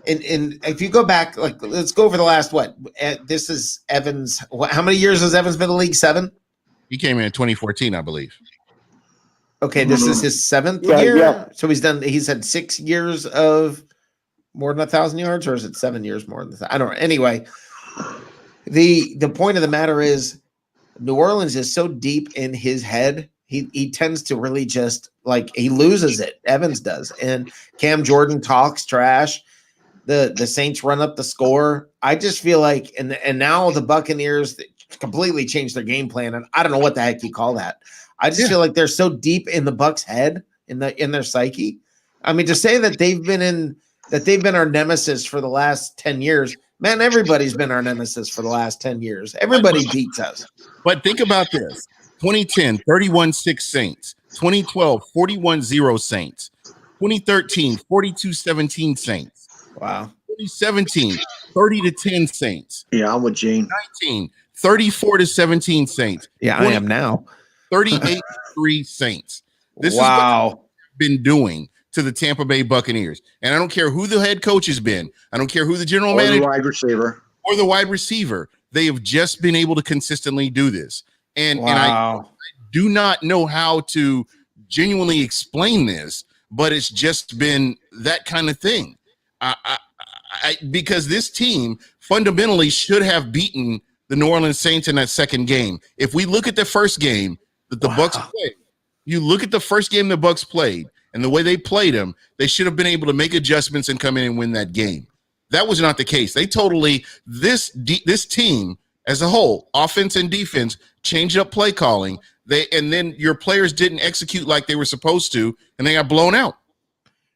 in if you go back, like, let's go over the last this is Evans. How many years has Evans been in the league? 7? He came in 2014, I believe. Okay, this is his 7th year. Yeah. So he's had 6 years of more than 1,000 yards, or is it 7 years more than that? I don't know. Anyway, the point of the matter is New Orleans is so deep in his head. He tends to really just, like, he loses it. Evans does. And Cam Jordan talks trash. The Saints run up the score. I just feel like, and now the Buccaneers completely changed their game plan. And I don't know what the heck you call that. I just feel like they're so deep in the Bucs' head, in their psyche. I mean, to say that they've been our nemesis for the last 10 years, man, everybody's been our nemesis for the last 10 years. Everybody beats us. But think about this. 2010, 31-6 Saints. 2012, 41-0 Saints. 2013, 42-17 Saints. Wow. 2017, 30-10 Saints. Yeah, I'm with Gene. 2019, 34-17 Saints. Yeah, I am now. 38-3 Saints. This is what they've been doing to the Tampa Bay Buccaneers. And I don't care who the head coach has been. I don't care who the general manager the wide receiver. Or the wide receiver. They have just been able to consistently do this. And I do not know how to genuinely explain this, but it's just been that kind of thing. Because this team fundamentally should have beaten the New Orleans Saints in that second game. If we look at the first game that the Bucs played, you look at the first game the Bucs played and the way they played them, they should have been able to make adjustments and come in and win that game. That was not the case. They totally, this team as a whole, offense and defense, changed up play calling. And then your players didn't execute like they were supposed to, and they got blown out.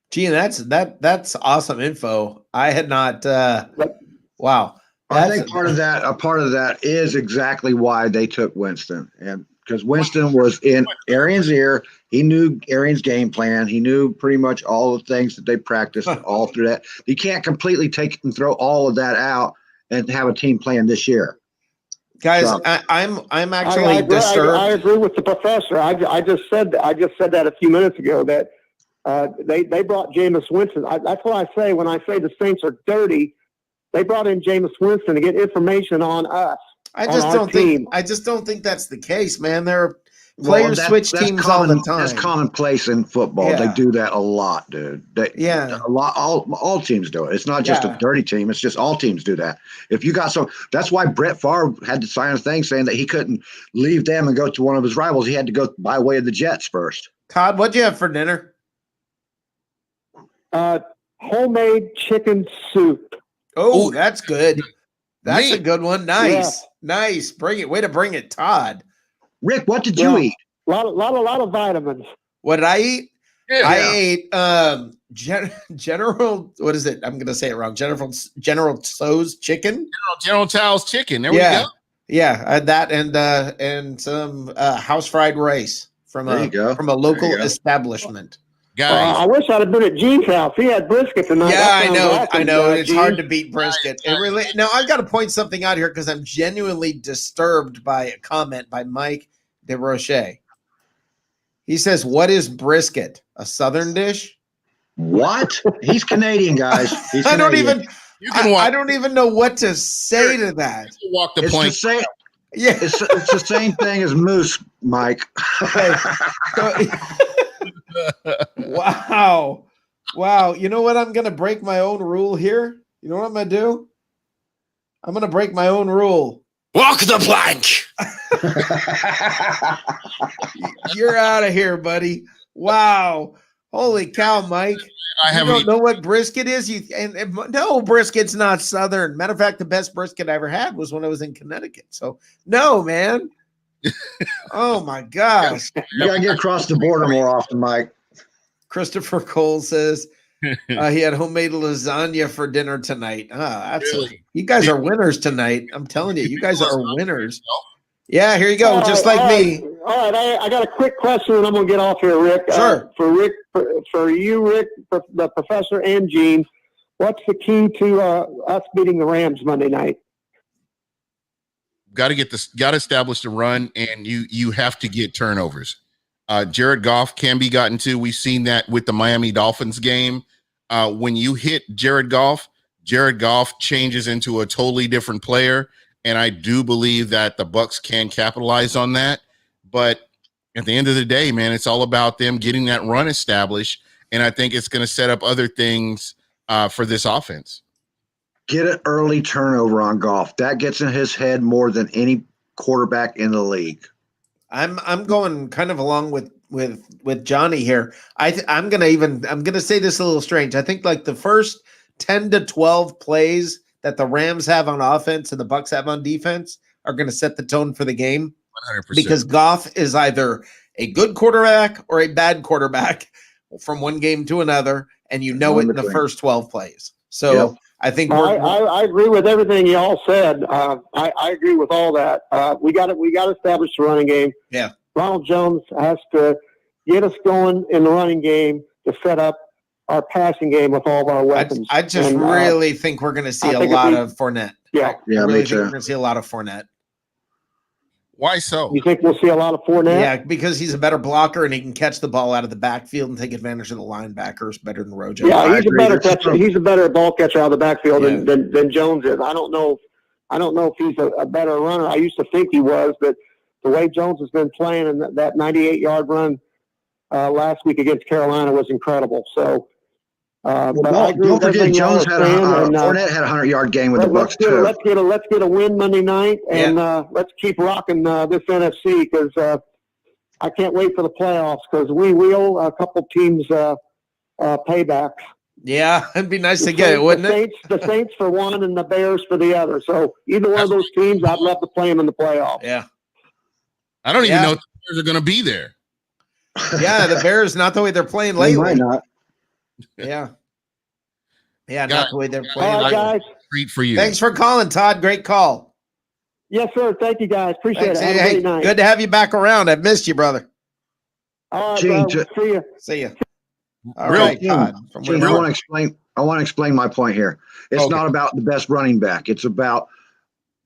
Gee, that's awesome info. I had not. Wow. I think part of that is exactly why they took Winston, and because Winston was in Arians' ear. He knew Arians' game plan. He knew pretty much all the things that they practiced all through that. You can't completely take and throw all of that out and have a team plan this year. Guys, so, I'm actually disturbed. I agree with the professor. I just said that a few minutes ago that they brought Jameis Winston. That's what I say when I say the Saints are dirty. They brought in Jameis Winston to get information on us. I just don't think that's the case, man. Players switch teams all the time. That's commonplace in football. Yeah. They do that a lot, dude. A lot. All teams do it. It's not just a dirty team. It's just all teams do that. If you got that's why Brett Favre had to sign a thing saying that he couldn't leave them and go to one of his rivals. He had to go by way of the Jets first. Todd, what'd you have for dinner? Homemade chicken soup. Oh, that's good. That's a good one. Nice. Nice. Bring it. Way to bring it, Todd. Rick, what did you eat? A lot of vitamins. What did I eat? Yeah. I ate General. What is it? I'm going to say it wrong. General Tso's chicken. General Tso's chicken. There we go. Yeah, I had that and some house fried rice from a local establishment. Guys, I wish I'd have been at Gene's house. He had brisket tonight. Yeah, I know. It's hard to beat brisket. Now, I've got to point something out here because I'm genuinely disturbed by a comment by Mike DeRoche. He says, "What is brisket? A Southern dish?" What? He's Canadian, guys. He's Canadian. I don't even know what to say to that. Walk the plank. Yeah, it's the same thing as moose, Mike. Wow. You know what? I'm going to break my own rule here. You know what I'm going to do? I'm going to break my own rule. Walk the plank. You're out of here, buddy. Wow. Holy cow, Mike. You don't know what brisket is? No, brisket's not Southern. Matter of fact, the best brisket I ever had was when I was in Connecticut. So, no, man. Oh my gosh. You gotta get across the border more often, Mike. Christopher Cole says he had homemade lasagna for dinner tonight. Absolutely. You guys are winners tonight. I'm telling you, you guys are winners. Yeah, here you go. Just like me. All right. I got a quick question and I'm going to get off here, Rick. Sure. For you, Rick, the professor, and Gene, what's the key to us beating the Rams Monday night? Got to establish the run, and you have to get turnovers. Jared Goff can be gotten to. We've seen that with the Miami Dolphins game. When you hit Jared Goff changes into a totally different player, and I do believe that the Bucs can capitalize on that. But at the end of the day, man, it's all about them getting that run established, and I think it's going to set up other things for this offense. Get an early turnover on Goff. That gets in his head more than any quarterback in the league. I'm going kind of along with Johnny here. I'm gonna say this a little strange. I think like the first 10 to 12 plays that the Rams have on offense and the Bucs have on defense are going to set the tone for the game. 100%. Because Goff is either a good quarterback or a bad quarterback from one game to another, and you know it in the first 12 plays. So. Yep. I think I agree with everything y'all said. I agree with all that. We got to establish the running game. Yeah. Ronald Jones has to get us going in the running game to set up our passing game with all of our weapons. I just really think we're going to see a lot of Fournette. Yeah. I really think we're going to see a lot of Fournette. Why so? You think we'll see a lot of Fournette? Yeah, because he's a better blocker and he can catch the ball out of the backfield and take advantage of the linebackers better than Rojo. Yeah, he's a better catcher. He's a better ball catcher out of the backfield than Jones is. I don't know if he's a better runner. I used to think he was, but the way Jones has been playing and that 98-yard run last week against Carolina was incredible. So. Don't forget, Jones had Fournette had a 100-yard game with the Bucs too. Let's get a win Monday night, and let's keep rocking this NFC because I can't wait for the playoffs because we owe a couple teams payback. Yeah, it'd be nice to get it, wouldn't it? The Saints for one and the Bears for the other. So either one of those teams, I'd love to play them in the playoffs. Yeah, I don't even know if the Bears are going to be there. Yeah, the Bears not the way they're playing lately. They might not. Yeah, not the way they're playing. All right, guys. Treat for you. Thanks for calling, Todd. Great call. Yes, sir. Thank you, guys. Appreciate it. Have a great night. Good to have you back around. I've missed you, brother. All right, see you. See you. All right, Todd. I want to explain my point here. It's not about the best running back. It's about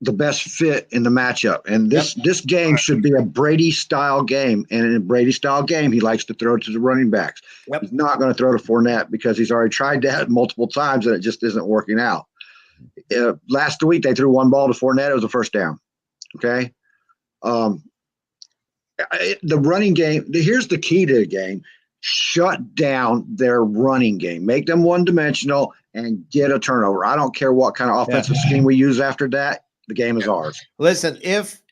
the best fit in the matchup. And this game should be a Brady-style game. And in a Brady-style game, he likes to throw to the running backs. Yep. He's not going to throw to Fournette because he's already tried that multiple times and it just isn't working out. Last week, they threw one ball to Fournette. It was a first down. Okay? The running game, here's the key to the game. Shut down their running game. Make them one-dimensional and get a turnover. I don't care what kind of offensive scheme we use after that. The game is ours. Listen, if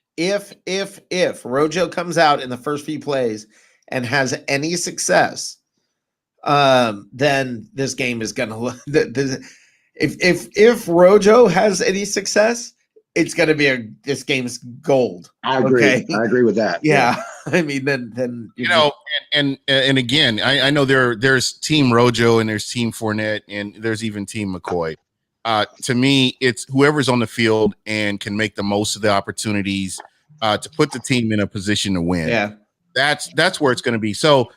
Rojo comes out in the first few plays and has any success, then this game is going to if Rojo has any success, it's going to be this game's gold. I agree. Okay? I agree with that. Yeah. I mean, then and again, I know there's Team Rojo and there's Team Fournette and there's even Team McCoy. To me, it's whoever's on the field and can make the most of the opportunities to put the team in a position to win. Yeah, that's where it's going to be. So,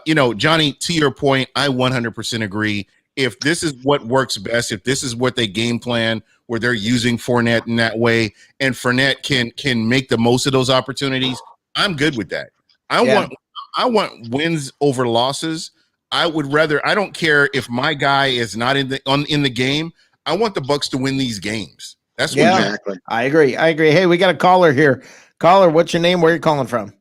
Johnny, to your point, I 100% agree. If this is what works best, if this is what they game plan, where they're using Fournette in that way, and Fournette can make the most of those opportunities, I'm good with that. I want wins over losses. I don't care if my guy is not in the game. I want the Bucs to win these games. That's what exactly. I agree. Hey, we got a caller here. Caller, what's your name? Where are you calling from?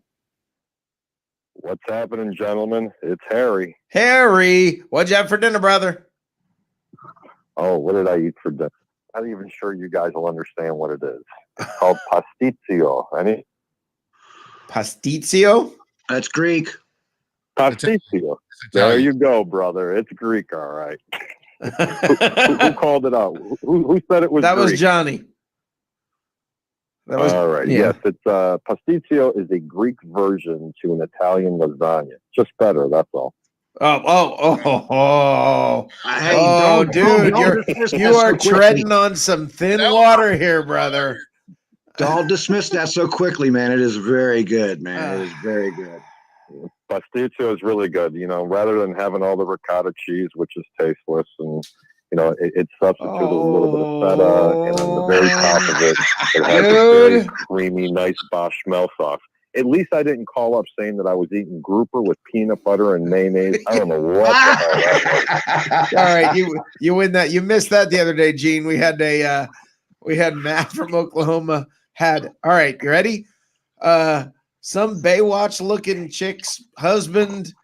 What's happening, gentlemen? It's Harry. Harry, what'd you have for dinner, brother? Oh, what did I eat for dinner? I'm not even sure you guys will understand what it is. It's called pastizio. Pastizio? That's Greek. Pastizio. There you go, brother. It's Greek, all right. who called it out? Who said it was that Greek? Was Johnny. All right. Yeah. Yes, it's pasticcio is a Greek version to an Italian lasagna. Just better, that's all. Oh, dude, you are treading on some thin water here, brother. Don't dismiss that so quickly, man. It is very good, man. It is very good. Pasticcio is really good. You know, rather than having all the ricotta cheese, which is tasteless, and you know, it substitutes a little bit of feta, and on the very top of it, it has a very creamy, nice bechamel sauce. At least I didn't call up saying that I was eating grouper with peanut butter and mayonnaise. I don't know what the hell that was. All right, you win that. You missed that the other day, Gene. We had Matt from Oklahoma all right, you ready? Some Baywatch looking chick's husband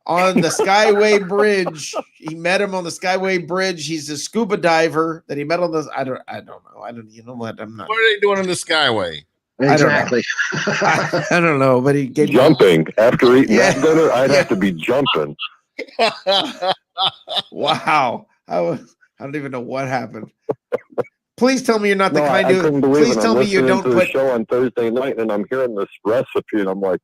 on the Skyway Bridge. He met him on the Skyway Bridge. He's a scuba diver that he met on the. I don't know. You know what? I'm not. What are they doing on the Skyway? Exactly. I don't know, but he gave jumping after eating that dinner. I'd have to be jumping. Wow, I don't even know what happened. Please tell me you're not the kind I couldn't believe Please it. tell I'm me you don't listening to the put. show on Thursday night, and I'm hearing this recipe, and I'm like,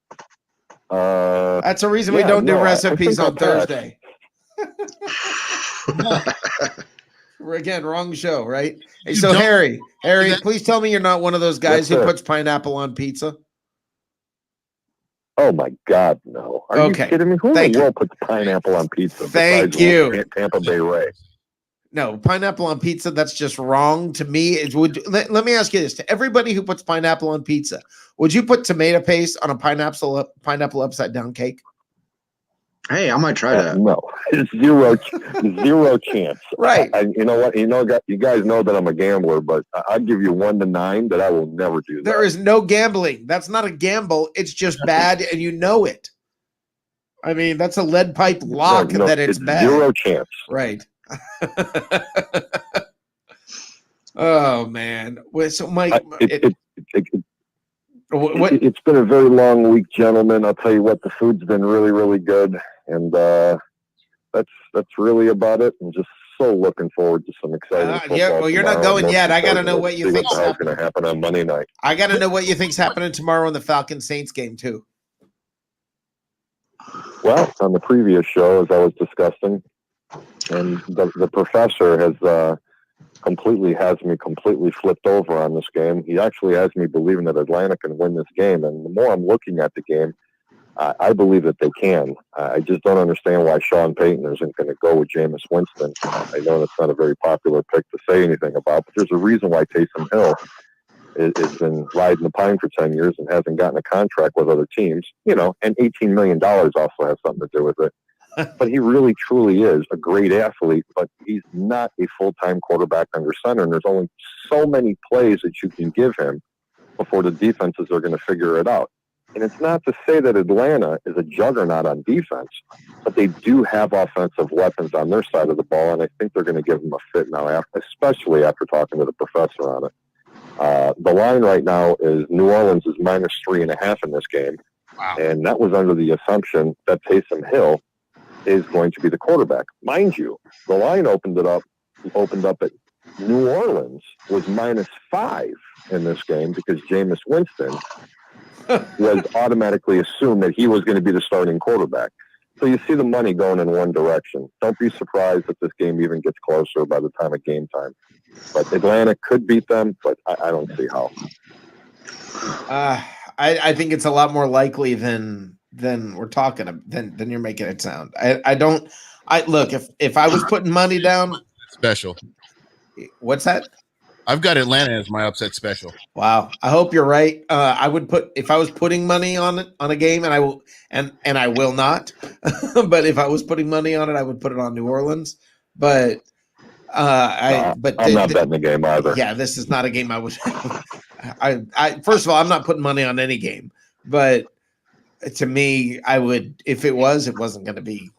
That's a reason we don't do recipes on Thursday. We're again wrong show, right? Hey, so Harry, please tell me you're not one of those guys who puts pineapple on pizza. Oh my God, no! Are you kidding me? Who in the world puts pineapple on pizza? Thank you, Tampa Bay Ray. No, pineapple on pizza, that's just wrong to me. Let me ask you this. To everybody who puts pineapple on pizza, would you put tomato paste on a pineapple upside down cake? Hey, I might try that. No, it's zero chance. Right. You know what? You guys know that I'm a gambler, but I'd give you 1 to 9 that I will never do that. There is no gambling. That's not a gamble. It's just bad, and you know it. I mean, that's a lead pipe lock that it's bad. Zero chance. Right. Oh man! So Mike, it's been a very long week, gentlemen. I'll tell you what, the food's been really, really good, and that's really about it. I'm just so looking forward to some exciting football. Yeah, well, you're not going yet. I got to know what you think is going to happen on Monday night. I got to know what you think's happening tomorrow in the Falcons Saints game too. Well, on the previous show, as I was discussing. And the professor has me completely flipped over on this game. He actually has me believing that Atlanta can win this game. And the more I'm looking at the game, I believe that they can. I just don't understand why Sean Payton isn't going to go with Jameis Winston. I know that's not a very popular pick to say anything about, but there's a reason why Taysom Hill has been riding the pine for 10 years and hasn't gotten a contract with other teams. You know, and $18 million also has something to do with it. But he really, truly is a great athlete, but he's not a full-time quarterback under center. And there's only so many plays that you can give him before the defenses are going to figure it out. And it's not to say that Atlanta is a juggernaut on defense, but they do have offensive weapons on their side of the ball, and I think they're going to give them a fit now, especially after talking to the professor on it. The line right now is New Orleans is -3.5 in this game. Wow. And that was under the assumption that Taysom Hill is going to be the quarterback. Mind you, the line opened up at New Orleans was -5 in this game because Jameis Winston was automatically assumed that he was going to be the starting quarterback. So you see the money going in one direction. Don't be surprised if this game even gets closer by the time of game time. But Atlanta could beat them, but I don't see how. I think it's a lot more likely than we're talking than you're making it sound. I look, if I was putting money down special. What's that? I've got Atlanta as my upset special. Wow. I hope you're right. I would put, if I was putting money on a game, and I will not, but if I was putting money on it, I would put it on New Orleans. But I'm not betting the game either. Yeah, this is not a game I would. First of all, I'm not putting money on any game, but to me, I would, if it wasn't going to be,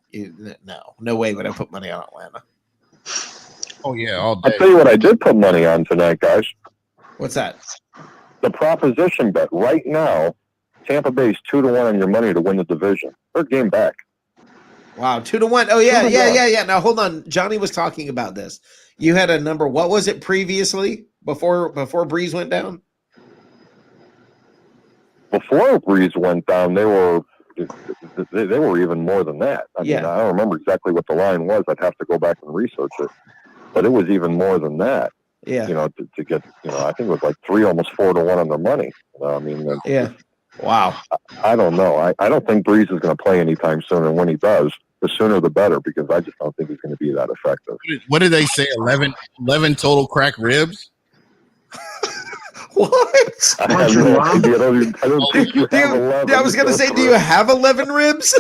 no way would I put money on Atlanta. Oh yeah, all day. I'll tell you what I did put money on tonight, guys. What's that? The proposition bet right now. Tampa Bay's 2-1 on your money to win the division. Third game back. Wow, 2-1. Oh yeah. Now hold on. Johnny was talking about this. You had a number. What was it previously before Breeze went down? before Breeze went down, they were even more than that. I mean, I don't remember exactly what the line was. I'd have to go back and research it, but it was even more than that. Yeah. You know, to get, I think it was like 3, almost 4 to 1 on their money. I mean, wow. I don't know. I don't think Breeze is going to play anytime soon, and when he does, the sooner the better, because I just don't think he's going to be that effective. What did they say? 11 total cracked ribs? What? I have no idea. I don't think you have 11. I was going to say, do you have 11 ribs?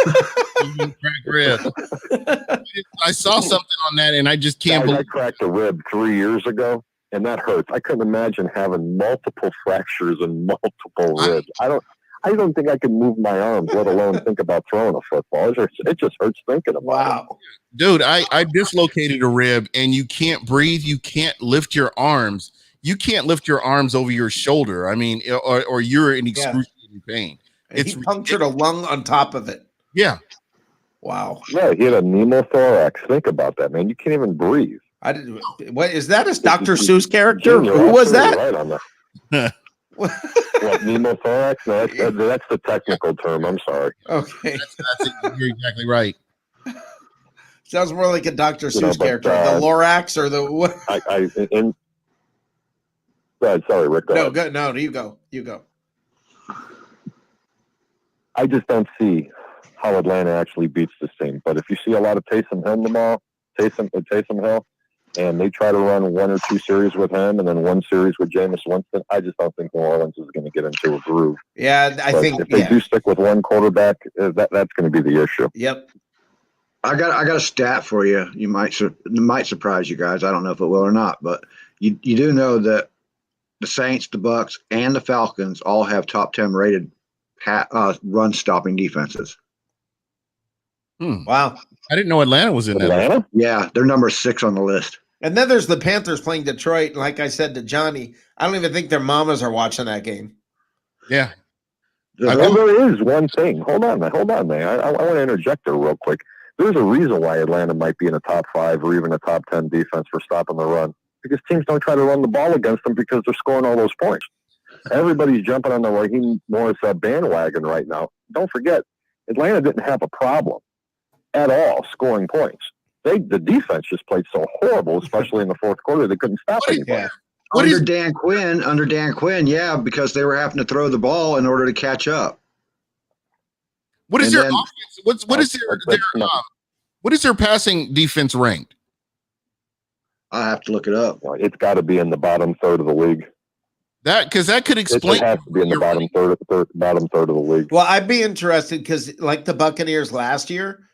Cracked ribs. I saw something on that, and I just can't believe. I cracked a rib 3 years ago, and that hurts. I couldn't imagine having multiple fractures and multiple ribs. I don't think I can move my arms, let alone think about throwing a football. It just hurts thinking about it. Dude, I dislocated a rib, and you can't breathe. You can't lift your arms. You can't lift your arms over your shoulder. I mean, or you're in excruciating pain. He punctured a lung on top of it. Yeah. Wow. Yeah, he had a pneumothorax. Think about that, man. You can't even breathe. I didn't. What is that? A Dr. Seuss character? Who was that? Right on that. What, pneumothorax? No, that's the technical term. I'm sorry. Okay. That's it. You're exactly right. Sounds more like a Dr. Seuss character. The Lorax or the what? Go ahead. Sorry, Rick. No, you go. You go. I just don't see how Atlanta actually beats this team. But if you see a lot of Taysom Hill tomorrow, Taysom Hill, and they try to run 1 or 2 series with him and then 1 series with Jameis Winston, I just don't think New Orleans is going to get into a groove. Yeah, I think if they do stick with one quarterback, that's going to be the issue. Yep. I got a stat for you. It might surprise you guys. I don't know if it will or not, but you do know that the Saints, the Bucs, and the Falcons all have top 10 rated run stopping defenses. Wow. I didn't know Atlanta was in Atlanta? Yeah, they're number 6 on the list. And then there's the Panthers playing Detroit. And like I said to Johnny, I don't even think their mamas are watching that game. Yeah. There is one thing. Hold on, man. I want to interject there real quick. There's a reason why Atlanta might be in a top 5 or even a top 10 defense for stopping the run. Because teams don't try to run the ball against them because they're scoring all those points. Everybody's jumping on the Raheem Morris bandwagon right now. Don't forget, Atlanta didn't have a problem at all scoring points. The defense just played so horrible, especially in the fourth quarter, they couldn't stop anybody. Under Dan Quinn, yeah, because they were having to throw the ball in order to catch up. What is their offense? What is their passing defense ranked? I have to look it up. It's got to be in the bottom third of the league. That could explain. It has to be in the bottom third of the league. Well, I'd be interested because, like the Buccaneers last year,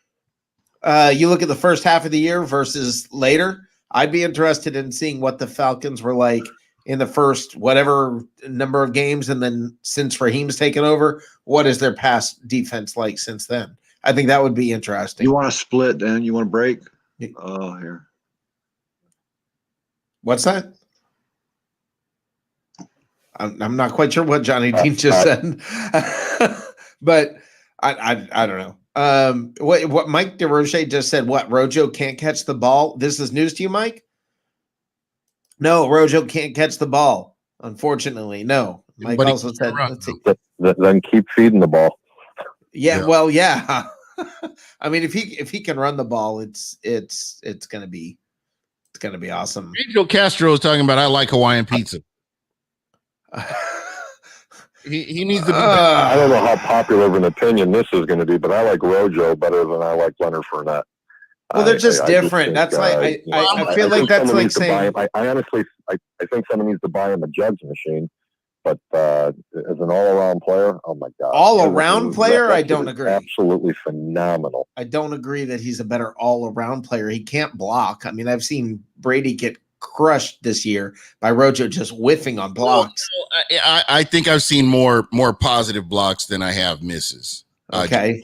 you look at the first half of the year versus later. I'd be interested in seeing what the Falcons were like in the first whatever number of games, and then since Raheem's taken over, what is their pass defense like since then? I think that would be interesting. You want to split, then? You want to break? Oh, here. What's that? I'm not quite sure what Johnny Dean just said, but I don't know. What Mike DeRoche just said? What, Rojo can't catch the ball? This is news to you, Mike? No, Rojo can't catch the ball. Unfortunately, no. Mike also said, let's see. Then keep feeding the ball. Yeah. Well, yeah. I mean, if he can run the ball, it's gonna be awesome. Angel Castro is talking about I like Hawaiian pizza. He needs to be I don't know how popular of an opinion this is going to be, but I like Rojo better than I like Leonard Fournette. Well, they're just different. That's like I feel like that's like saying. I honestly think someone needs to buy him a Jugs machine, but as an all-around player, oh my god, all-around player, I don't agree. Absolutely phenomenal. I don't agree that he's a better all-around player. He can't block. I mean, I've seen Brady get crushed this year by Rojo just whiffing on blocks. I think I've seen more positive blocks than I have misses. Okay.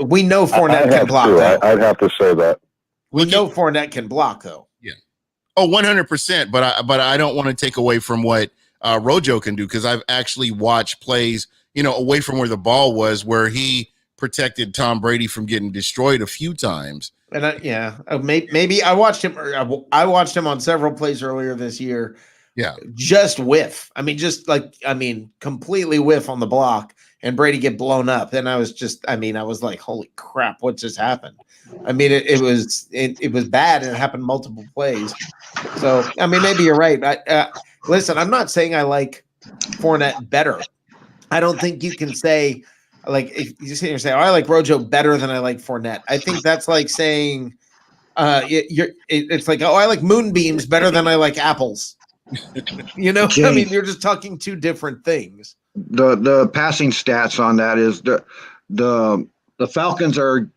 We know Fournette can block. I'd have to say that. We know Fournette can block, though. Yeah. Oh, 100%. But I don't want to take away from what Rojo can do, because I've actually watched plays, away from where the ball was, where he protected Tom Brady from getting destroyed a few times. And maybe I watched him. I watched him on several plays earlier this year Yeah. Just whiff. Completely whiff on the block and Brady get blown up. And I was like, holy crap, what just happened? It was bad and it happened multiple plays. So, maybe you're right. Listen, I'm not saying I like Fournette better. I don't think you can say, like, if you sit here and say, I like Rojo better than I like Fournette. I think that's like saying, it's like, I like moonbeams better than I like apples. James, you're just talking two different things. The passing stats on that is the Falcons are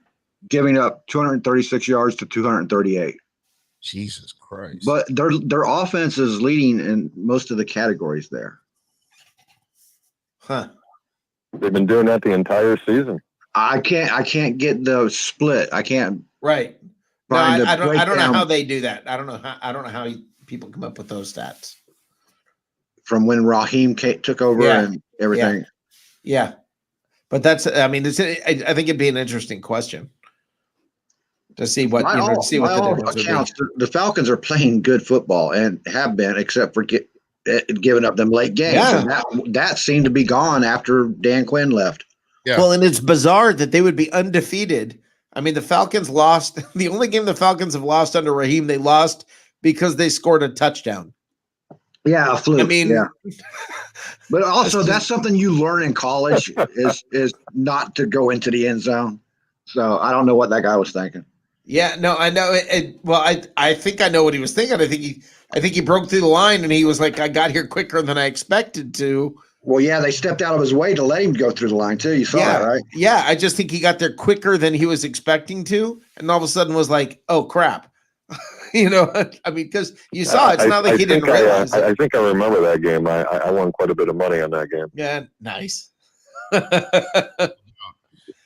giving up 236 yards to 238. Jesus Christ! But their offense is leading in most of the categories there. Huh? They've been doing that the entire season. I can't get the split. I can't. Right. No, I don't know how they do that. I don't know how people come up with those stats. From when Raheem took over and everything. Yeah. But that's, I think it'd be an interesting question to see what, By the difference accounts, would be. the Falcons are playing good football and have been, except for giving up them late games. Yeah. And that seemed to be gone after Dan Quinn left. Yeah. Well, and it's bizarre that they would be undefeated. The Falcons lost. The only game the Falcons have lost under Raheem, they lost because they scored a touchdown. Yeah, a fluke. But also that's something you learn in college is not to go into the end zone. So I don't know what that guy was thinking. Yeah, no, I know. I think I know what he was thinking. I think he broke through the line and he was like, I got here quicker than I expected to. Well, yeah, they stepped out of his way to let him go through the line too. You saw that, right? Yeah, I just think he got there quicker than he was expecting to, and all of a sudden was like, "Oh crap!" Because you saw it's not like he didn't realize. I think I remember that game. I won quite a bit of money on that game. Yeah, nice.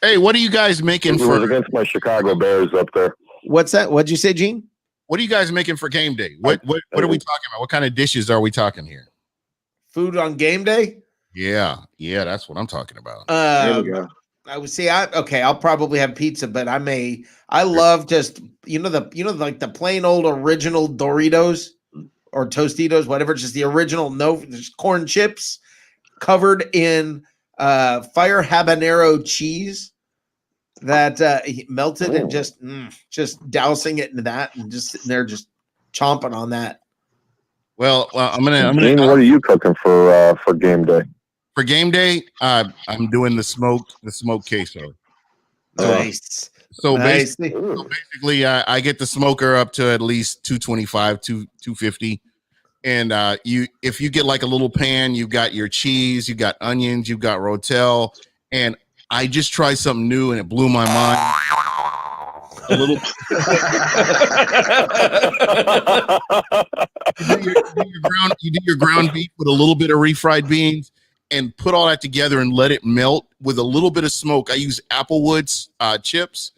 Hey, what are you guys making It for? was against my Chicago Bears up there. What's that? What'd you say, Gene? What are you guys making for game day? What are we talking about? What kind of dishes are we talking here? Food on game day? Yeah, that's what I'm talking about. There we go. I would say I'll probably have pizza, but I love just like the plain old original Doritos or Tostitos, whatever, just the original just corn chips covered in fire habanero cheese that melted and just dousing it into that and just sitting there just chomping on that. Well, I'm gonna. Gene, what are you cooking for game day? For game day, I'm doing the smoked queso. Nice. So basically, I get the smoker up to at least 225, 250, and if you get like a little pan, you got your cheese, you got onions, you got rotel, and I just tried something new and it blew my mind. A little. You do your ground beef with a little bit of refried beans and put all that together and let it melt with a little bit of smoke. I use Applewood's chips,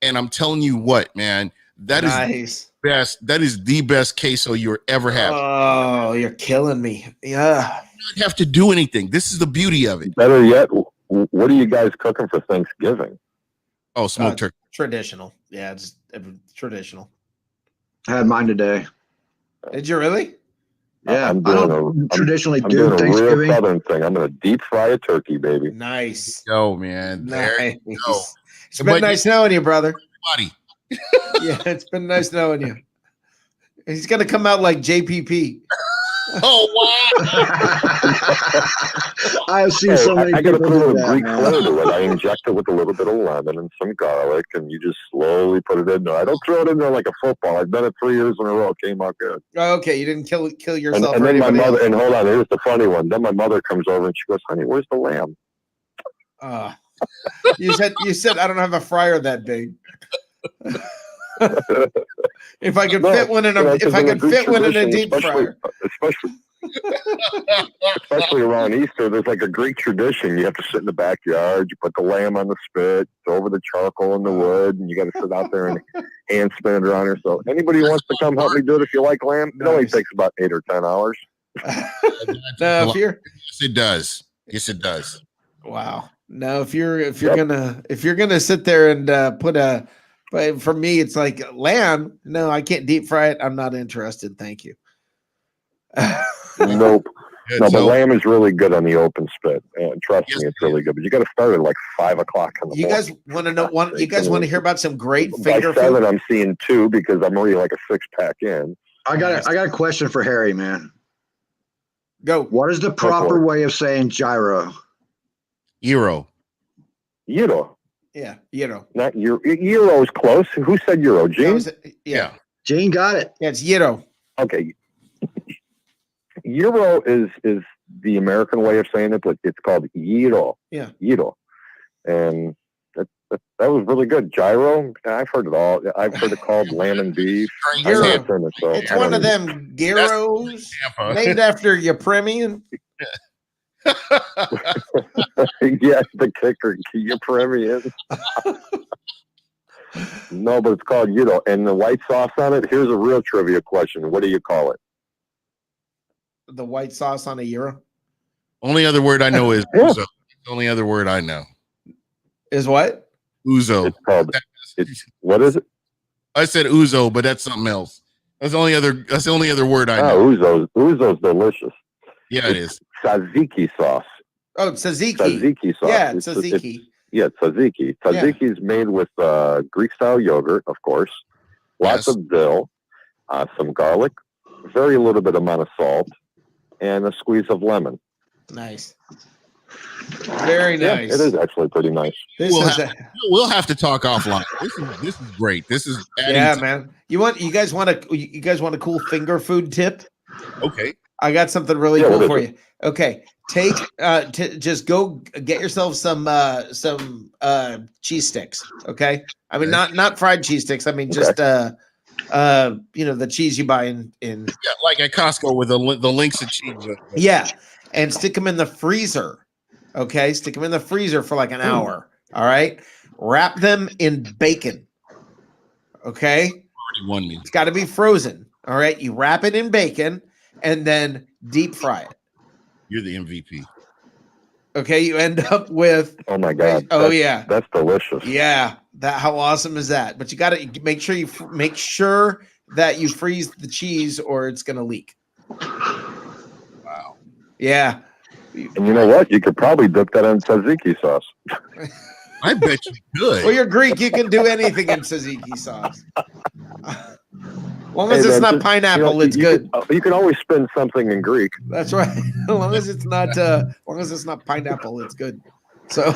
and I'm telling you what, man, that is best. That is the best queso you ever had. Oh, you're killing me. Yeah. You don't have to do anything. This is the beauty of it. Better yet, what are you guys cooking for Thanksgiving? Oh, smoked turkey. Traditional. Yeah, it's traditional. I had mine today. Did you really? Yeah, I'm traditionally I'm do doing a Thanksgiving. real southern thing. I'm going to deep fry a turkey, baby. Nice. Yo, man. There Nice. you go. It's been nice knowing you, brother. Buddy. Yeah, it's been nice knowing you. He's going to come out like JPP. Oh, wow. I've seen so many I got to people put a do little that, Greek man. flair to it. I inject it with a little bit of lemon and some garlic, and you just slowly put it in there. I don't throw it in there like a football. I've done it 3 years in a row. It came out good. Oh, okay, you didn't kill yourself. And then my mother, else. and hold on, here's the funny one. Then my mother comes over and she goes, "Honey, where's the lamb?" You said I don't have a fryer that big. If I could fit one in a deep fryer, especially around Easter, there's like a Greek tradition. You have to sit in the backyard. You put the lamb on the spit, over the charcoal in the wood, and you got to sit out there and hand spin it around here. So anybody who wants to come help me do it, if you like lamb, it only takes about 8 or 10 hours. No, Yes, it does. Yes, it does. Wow. No, if you're gonna sit there and but for me, it's like lamb. No, I can't deep fry it. I'm not interested. Thank you. Nope. Yeah, No, but so- lamb is really good on the open spit. And trust Yes, me, it's it really good. But you got to start at like 5 o'clock in the You morning. guys want to know? You guys want to hear about some great By finger 7, food? I'm seeing 2 because I'm already like a 6-pack in. I got a question for Harry, man. Go. What is the for proper it. way of saying gyro? Euro. Euro. Yeah, Euro. Not Euro. Euro is close. Who said Euro? No, Gene? yeah, Gene got it. yeah, it's Euro. Okay. Euro is the American way of saying it, but it's called Euro. Yeah. Euro. And that was really good. Gyro, I've heard it all. I've heard it called lam and beef. Gyro. It's It's one of them gyros Tampa. named after your premium. Yeah, the kicker, your premium. No, but it's called Euro. And the white sauce on it, here's a real trivia question. What do you call it? The white sauce on a Euro Only other word I know is Yeah. Uzo. The only other word I know. is what? Uzo. It's called, what is it? I said Uzo, but that's something else. That's the only other word I know. Uzo's delicious. Yeah, it is. Tzatziki sauce. Oh, tzatziki. Tzatziki sauce. Yeah, It's- tzatziki. Yeah, tzatziki. Tzatziki is made with Greek-style yogurt, of course, lots Yes. of dill, some garlic, very little bit amount of salt, and a squeeze of lemon. Nice. Very nice. Yeah, it is actually pretty nice. This We'll is have, we'll have to talk offline. This is great. This is adding yeah, to- man. You guys want a cool finger food tip? Okay. I got something really Yeah, cool what for is you. Okay, take just go get yourself some cheese sticks. Okay, I mean not fried cheese sticks. I mean just the cheese you buy in Yeah, like at Costco with the links of cheese. yeah, and stick them in the freezer. Okay, stick them in the freezer for like an hour. All right, wrap them in bacon. Okay, Already won me. it's got to be frozen. All right, you wrap it in bacon and then deep fry it. You're the MVP. Okay, you end up with Oh my God! yeah, That's delicious. yeah. That how awesome is that? But you got to make sure that you freeze the cheese or it's gonna leak. Wow. Yeah. And you know what? You could probably dip that in tzatziki sauce. I bet you could. Well, you're Greek. You can do anything in tzatziki sauce. As long as Hey, it's man, not pineapple, it's you good. You can always spin something in Greek. That's right. As long as it's not pineapple, it's good. So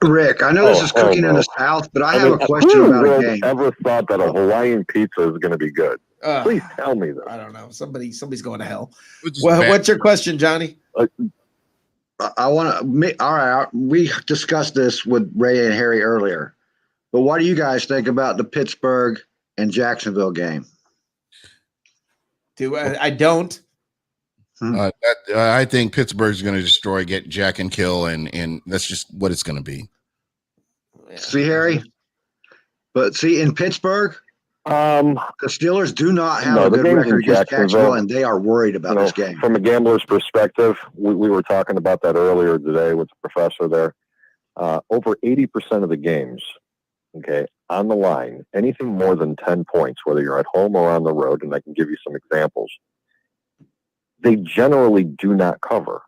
Rick, I know this is cooking in the South, but I have a question who about a would game. ever thought that a Hawaiian pizza is going to be good? Please tell me this. I don't know. Somebody's going to hell. Which is Well, bad. what's your question, Johnny? I want to. All right, we discussed this with Ray and Harry earlier, but what do you guys think about the Pittsburgh and Jacksonville game? I don't. I think Pittsburgh's going to destroy, get Jack and kill, and that's just what it's going to be. See, Harry, but see in Pittsburgh, the Steelers do not have a the good game's record in against Jacksonville. Jacksonville, and they are worried about this game. From a gambler's perspective, we were talking about that earlier today with the professor there. Over 80% of the games, okay, on the line, anything more than 10 points, whether you're at home or on the road, and I can give you some examples, they generally do not cover.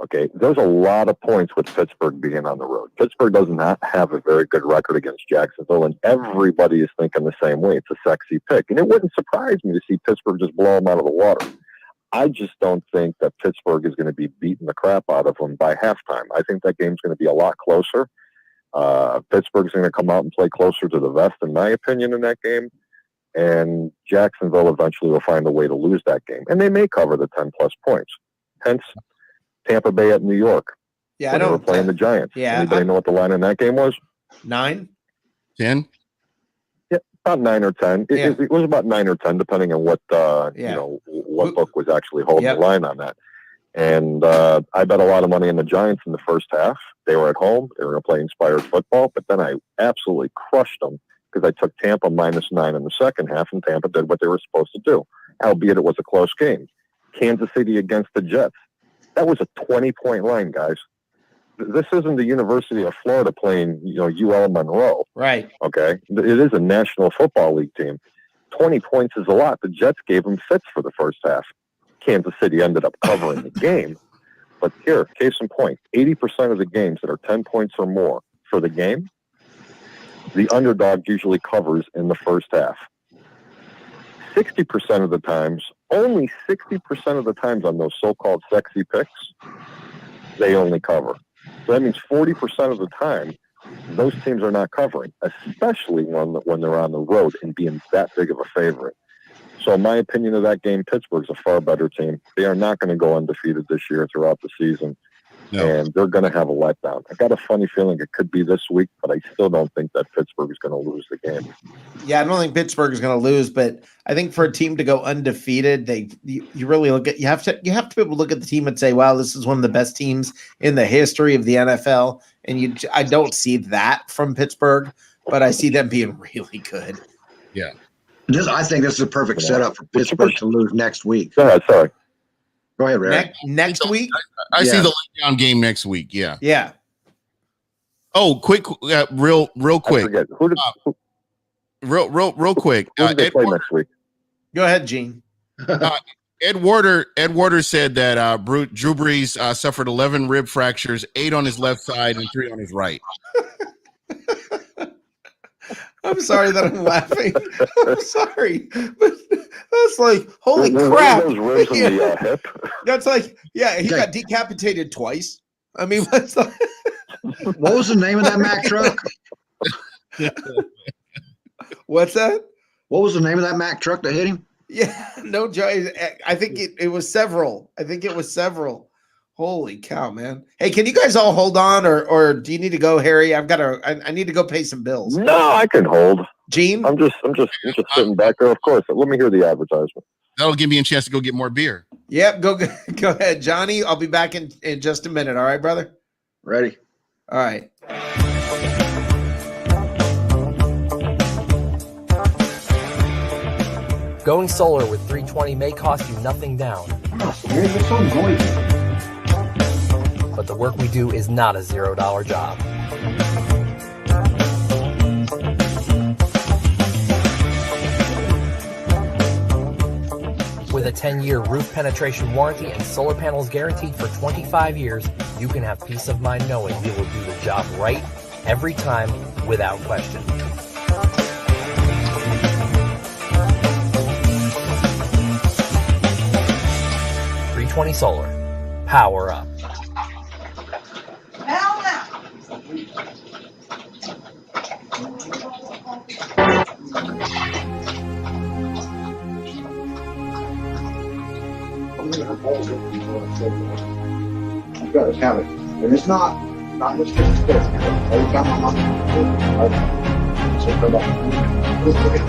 Okay, there's a lot of points with Pittsburgh being on the road. Pittsburgh does not have a very good record against Jacksonville, and everybody is thinking the same way. It's a sexy pick, and it wouldn't surprise me to see Pittsburgh just blow them out of the water. I just don't think that Pittsburgh is going to be beating the crap out of them by halftime. I think that game's going to be a lot closer. Pittsburgh's going to come out and play closer to the vest, in my opinion, in that game. And Jacksonville eventually will find a way to lose that game. And they may cover the 10-plus points. Hence, Tampa Bay at New York. Yeah, when they were playing the Giants. Yeah, Anybody know what the line in that game was? 9? 10? Yeah, about 9 or 10. It was about 9 or 10, depending on what what book was actually holding the line on that. And I bet a lot of money on the Giants in the first half. They were at home. They were going to play inspired football. But then I absolutely crushed them because I took Tampa -9 in the second half, and Tampa did what they were supposed to do, albeit it was a close game. Kansas City against the Jets. That was a 20-point line, guys. This isn't the University of Florida playing, UL Monroe. Right. Okay. It is a National Football League team. 20 points is a lot. The Jets gave them fits for the first half. Kansas City ended up covering the game. But here, case in point, 80% of the games that are 10 points or more for the game, the underdog usually covers in the first half. 60% of the times, only 60% of the times on those so-called sexy picks, they only cover. So that means 40% of the time, those teams are not covering, especially when they're on the road and being that big of a favorite. So my opinion of that game, Pittsburgh's a far better team. They are not going to go undefeated this year throughout the season. No. And they're going to have a letdown. I got a funny feeling it could be this week, but I still don't think that Pittsburgh is going to lose the game. Yeah, I don't think Pittsburgh is going to lose, but I think for a team to go undefeated, you really look at you have to be able to look at the team and say, wow, this is one of the best teams in the history of the NFL. And I don't see that from Pittsburgh, but I see them being really good. Yeah. I think this is a perfect setup for Pittsburgh to lose next week. Yeah, sorry. Go ahead, Ray. Next week? I see the letdown game next week. Yeah. Yeah. Oh, quick, real quick. Real quick. Who do they play next week? Go ahead, Gene. Ed Warder said that Drew Brees suffered 11 rib fractures, 8 on his left side and 3 on his right. I'm sorry that I'm laughing. I'm sorry, but that's like holy crap. Those ribs in the hip. That's like, yeah, he got decapitated twice. I mean, what's the... What was the name of that Mack truck? What's that? What was the name of that Mack truck that hit him? Yeah, no joy. I think it was several. I think it was several. Holy cow, man. Hey, can you guys all hold on or do you need to go, Harry? I need to go pay some bills. No, I can hold. Gene? I'm just sitting back there. Of course. Let me hear the advertisement. That'll give me a chance to go get more beer. Yep, go ahead, Johnny. I'll be back in just a minute. All right, brother? Ready. All right. Going solar with 320 may cost you nothing down. You're so noisy. But the work we do is not a $0 job. With a 10-year roof penetration warranty and solar panels guaranteed for 25 years, you can have peace of mind knowing we will do the job right every time without question. Solar. Power up. Hell no. You got to count it. And it's not much difference there. Every time I'm on so come back. Let's look at it.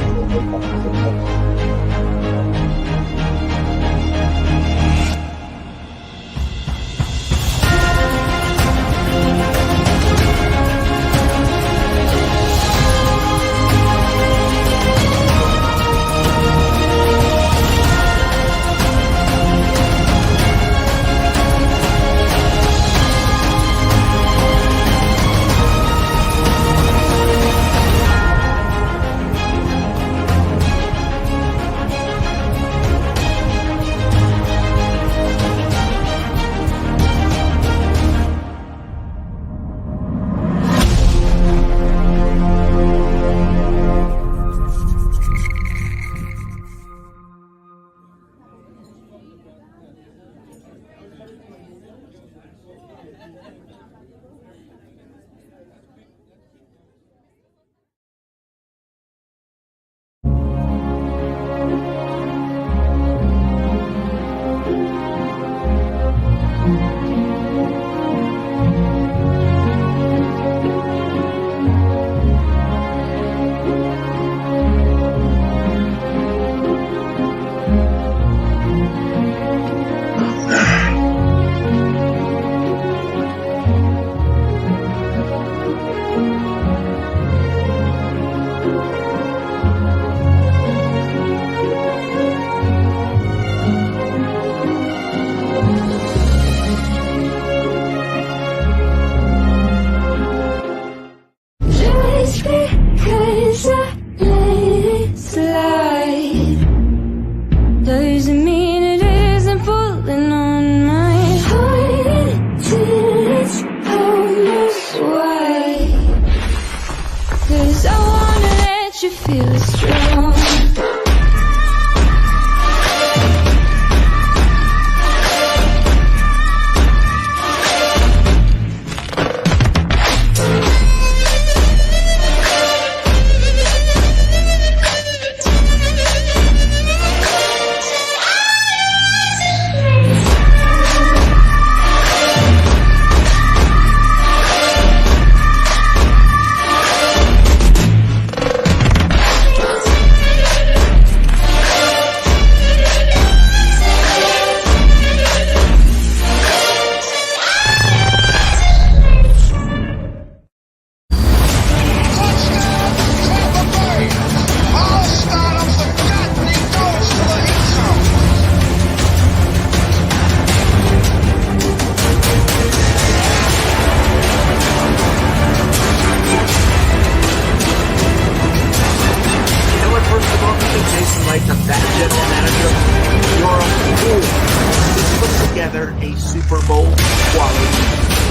together a Super Bowl quality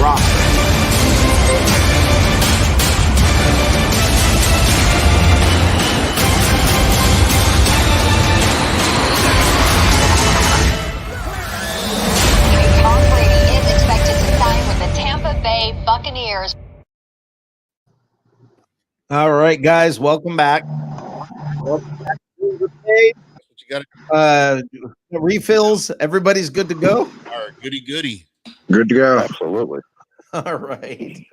roster. Tom Brady is expected to sign with the Tampa Bay Buccaneers. All right, guys, welcome back. Refills. Everybody's good to go. All right, goody. Good to go. Absolutely. All right.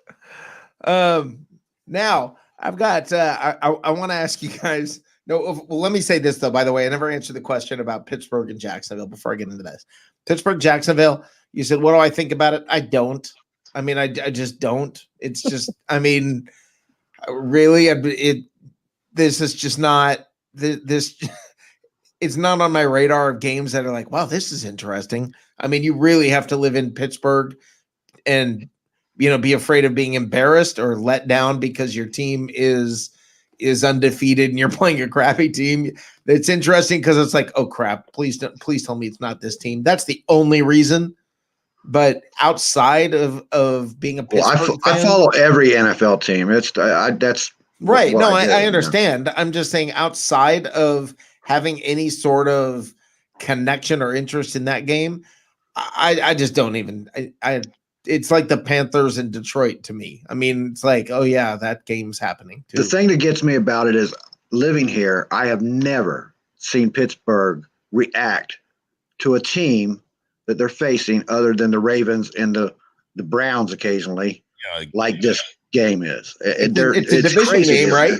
Now I've got. I want to ask you guys. No, well, let me say this though. By the way, I never answered the question about Pittsburgh and Jacksonville before I get into this. Pittsburgh, Jacksonville. You said, what do I think about it? I don't. I mean, I just don't. It's just. I mean, really, this is just not this. It's not on my radar of games that are like, wow, this is interesting. I mean, you really have to live in Pittsburgh and, be afraid of being embarrassed or let down because your team is undefeated and you're playing a crappy team. It's interesting because it's like, oh crap, please tell me it's not this team. That's the only reason. But outside of being a Pittsburgh fan, I follow every NFL team. That's right. No, I understand. I'm just saying outside of having any sort of connection or interest in that game, I just don't even. It's like the Panthers in Detroit to me. I mean, it's like, oh yeah, that game's happening too. The thing that gets me about it is living here. I have never seen Pittsburgh react to a team that they're facing other than the Ravens and the Browns occasionally, like this game is. It's a division crazy, game, right?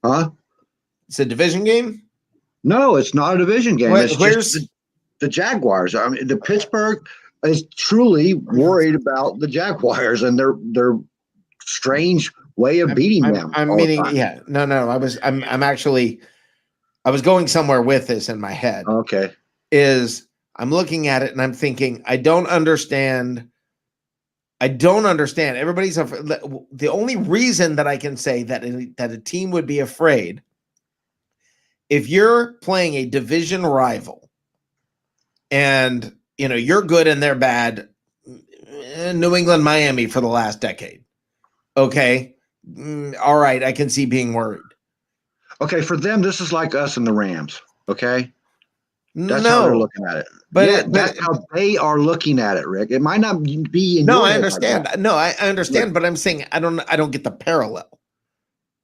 Huh? It's a division game? No, it's not a division game. Where's just the Jaguars? I mean, the Pittsburgh is truly worried about the Jaguars and their strange way of beating them. I'm meaning, yeah. No. I was going somewhere with this in my head. Okay. I'm looking at it and I'm thinking, I don't understand. Everybody's the only reason that I can say that a team would be afraid if you're playing a division rival and you're good and they're bad, New England, Miami for the last decade. Okay. All right. I can see being worried. Okay. For them, this is like us and the Rams. Okay. That's how they're looking at it. But that's how they are looking at it, Rick. It might not be in I understand. I understand, but I'm saying I don't get the parallel.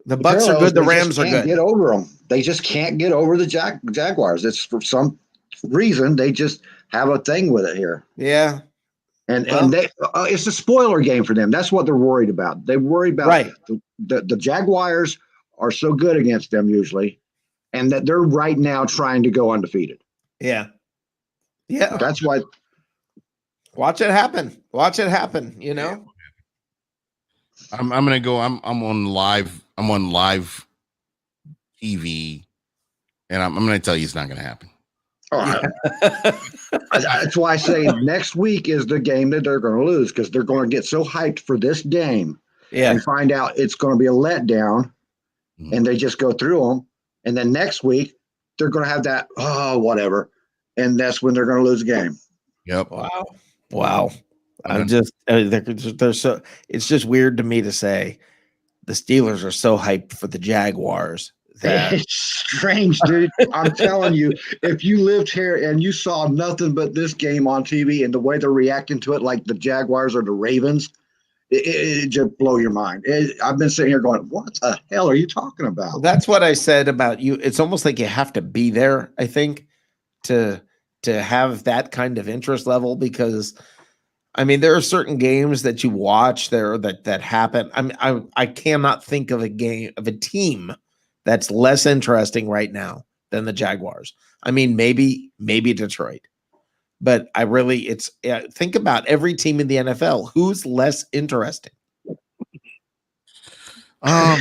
The Bucs are good, the Rams are good. Get over them. They just can't get over the Jaguars. It's for some reason they just have a thing with it here. Yeah. And they it's a spoiler game for them. That's what they're worried about. They worry about the Jaguars are so good against them usually, and that they're right now trying to go undefeated. Yeah. Yeah. That's why. Watch it happen. I'm gonna go. I'm on live. I'm on live TV, and I'm gonna tell you it's not gonna happen. That's why I say next week is the game that they're going to lose, because they're going to get so hyped for this game and find out it's going to be a letdown, and they just go through them. And then next week they're going to have that, whatever. And that's when they're going to lose the game. Yep. Wow. They're so, it's just weird to me to say the Steelers are so hyped for the Jaguars. It's strange, dude. I'm telling you, if you lived here and you saw nothing but this game on TV and the way they're reacting to it, like the Jaguars or the Ravens, it just blow your mind. I've been sitting here going, what the hell are you talking about? Well, that's what I said about you. It's almost like you have to be there, I think, to have that kind of interest level, because I mean, there are certain games that you watch there that happen. I cannot think of a team that's less interesting right now than the Jaguars. I mean, maybe Detroit, but think about every team in the NFL. Who's less interesting? I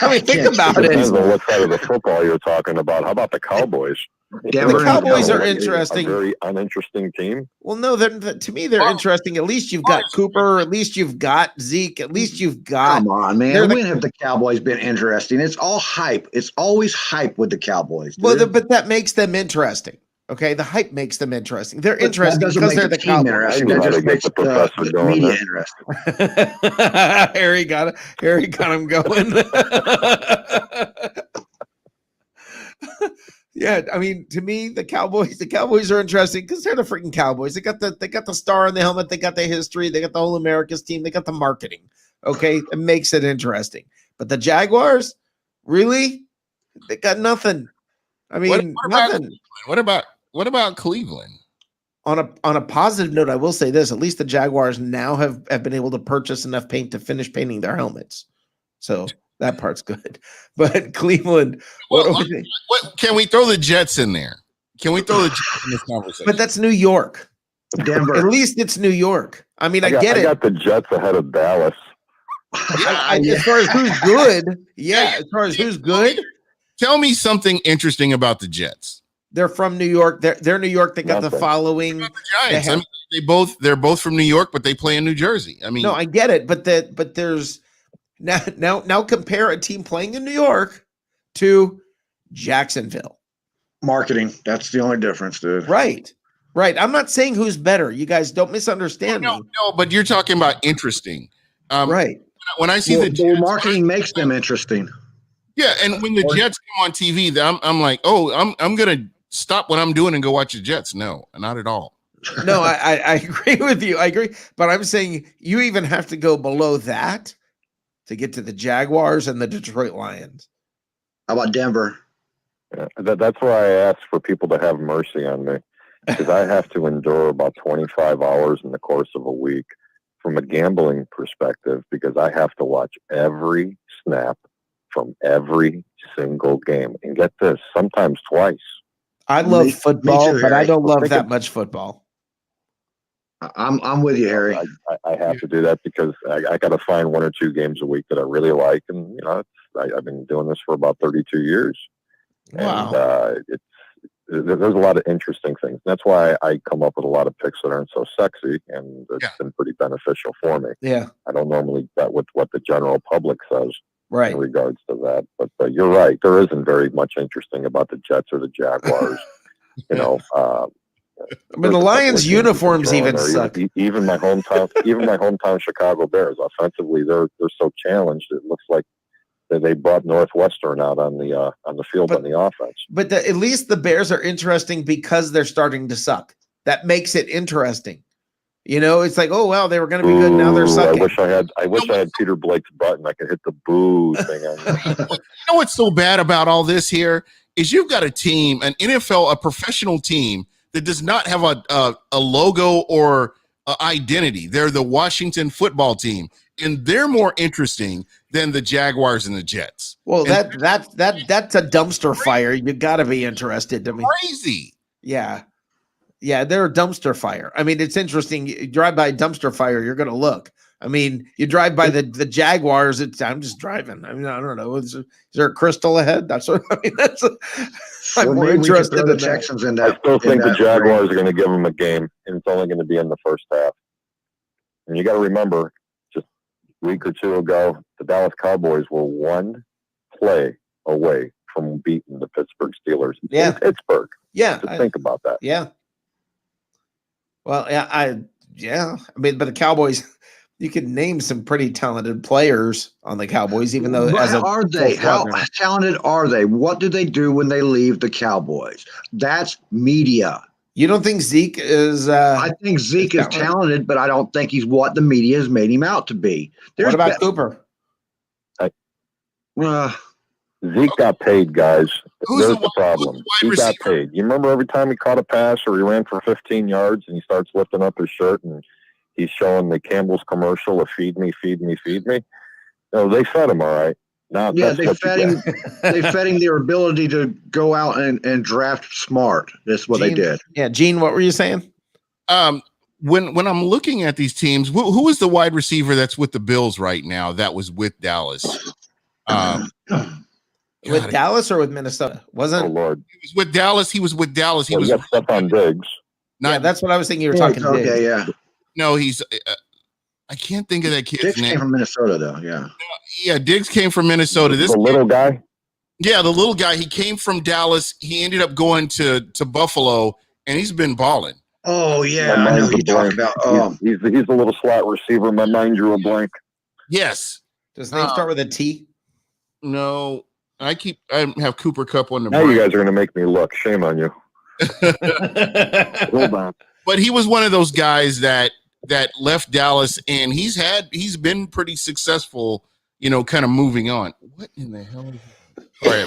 mean, think about it. Depends on what side of the football you're talking about. How about the Cowboys? The Cowboys are interesting. A very uninteresting team. Well, no, to me, they're interesting. At least you've got Cooper. At least you've got Zeke. At least you've got. Come on, man. When have the Cowboys been interesting? It's all hype. It's always hype with the Cowboys. Dude. Well, but that makes them interesting. Okay, the hype makes them interesting. They're But interesting that doesn't because make they're the the team Cowboys. interesting. I knew That how just to get makes the professor the going media there. interesting. Harry got him going. Yeah, I mean, to me, the Cowboys are interesting because they're the freaking Cowboys. They got the star on the helmet. They got the history. They got the whole America's team. They got the marketing. Okay, it makes it interesting. But the Jaguars, really, they got nothing. I mean, nothing. What about Cleveland? On a positive note, I will say this: at least the Jaguars now have been able to purchase enough paint to finish painting their helmets. So that part's good. But Cleveland, what do we think? Can we throw the Jets in there? Can we throw the Jets in this conversation? But that's New York. Denver. At least it's New York. I mean, I get it. I got the Jets ahead of Dallas. As far as who's good, yeah. As far as who's good, tell me something interesting about the Jets. They're from New York. They're New York. They got the following. The Giants. I mean, they're both from New York, but they play in New Jersey. I mean, no, I get it. But there's now compare a team playing in New York to Jacksonville. Marketing. That's the only difference, dude. Right. I'm not saying who's better. You guys don't misunderstand me. No, but you're talking about interesting. Right. When I see the Jets, marketing makes them interesting. Yeah, and when the Jets come on TV, I'm like, oh, I'm gonna stop what I'm doing and go watch the Jets. No, not at all. No, I agree with you. I agree, but I'm saying you even have to go below that to get to the Jaguars and the Detroit Lions. How about Denver? Yeah, that's why I ask for people to have mercy on me, because I have to endure about 25 hours in the course of a week from a gambling perspective, because I have to watch every snap from every single game. And get this, sometimes twice. I love football, but I don't love that much football. I'm with you, Harry. I have to do that because I got to find one or two games a week that I really like, and I've been doing this for about 32 years. Wow. And there's a lot of interesting things. That's why I come up with a lot of picks that aren't so sexy, and it's been pretty beneficial for me. Yeah. I don't normally bet with what the general public says in regards to that, but you're right. There isn't very much interesting about the Jets or the Jaguars. I mean, the Lions' uniforms even suck. Even my hometown Chicago Bears. Offensively, they're so challenged. It looks like they brought Northwestern out on the field on the offense. But at least the Bears are interesting because they're starting to suck. That makes it interesting. It's like, oh well, they were going to be good. Now they're sucking. I wish I had Peter Blake's button. I could hit the boo thing. You know what's so bad about all this here is you've got a team, an NFL, a professional team that does not have a logo or identity. They're the Washington football team, and they're more interesting than the Jaguars and the Jets. Well, that's a dumpster fire. You got to be interested. Crazy. Yeah, they're a dumpster fire. I mean, it's interesting. You drive by a dumpster fire, you're going to look. I mean, you drive by the Jaguars. I'm just driving. I mean, I don't know. Is there a crystal ahead? That's what I mean. I'm more interested in the Texans in that. I still think the Jaguars are going to give them a game, and it's only going to be in the first half. And you got to remember, just a week or two ago, the Dallas Cowboys were one play away from beating the Pittsburgh Steelers in Pittsburgh. Yeah, think about that. Yeah. Well, I mean, but the Cowboys, you could name some pretty talented players on the Cowboys, even though how talented are they? What do they do when they leave the Cowboys? That's media. You don't think Zeke is? I think Zeke is talented, but I don't think he's what the media has made him out to be. What about Cooper? Zeke got paid, guys. There's the problem. He got paid. You remember every time he caught a pass or he ran for 15 yards and he starts lifting up his shirt and he's showing the Campbell's commercial of feed me, feed me, feed me. No, they fed him all right. Now, they fed him. They fed him their ability to go out and draft smart. That's what they did. Yeah, Gene, what were you saying? When I'm looking at these teams, who is the wide receiver that's with the Bills right now that was with Dallas? With Dallas or with Minnesota? Oh Lord, he was with Dallas. He was with Dallas. He was got stuff on Diggs. That's what I was thinking. You were talking. Okay, Diggs. yeah. No, he's. I can't think of that kid's Diggs name. came from Minnesota, though. Yeah. Yeah, Diggs came from Minnesota. This little guy. Yeah, the little guy. He came from Dallas. He ended up going to Buffalo, and he's been balling. Oh yeah, My I know mind's who a you're talking blank. about. He's a little slot receiver. My mind drew a blank. Yes. Does his name start with a T? No, I have Cooper Kupp on the Now you guys are going to make me look. Shame on you. Hold on. But he was one of those guys that left Dallas, and he's been pretty successful, kind of moving on. What in the hell is that? Sorry.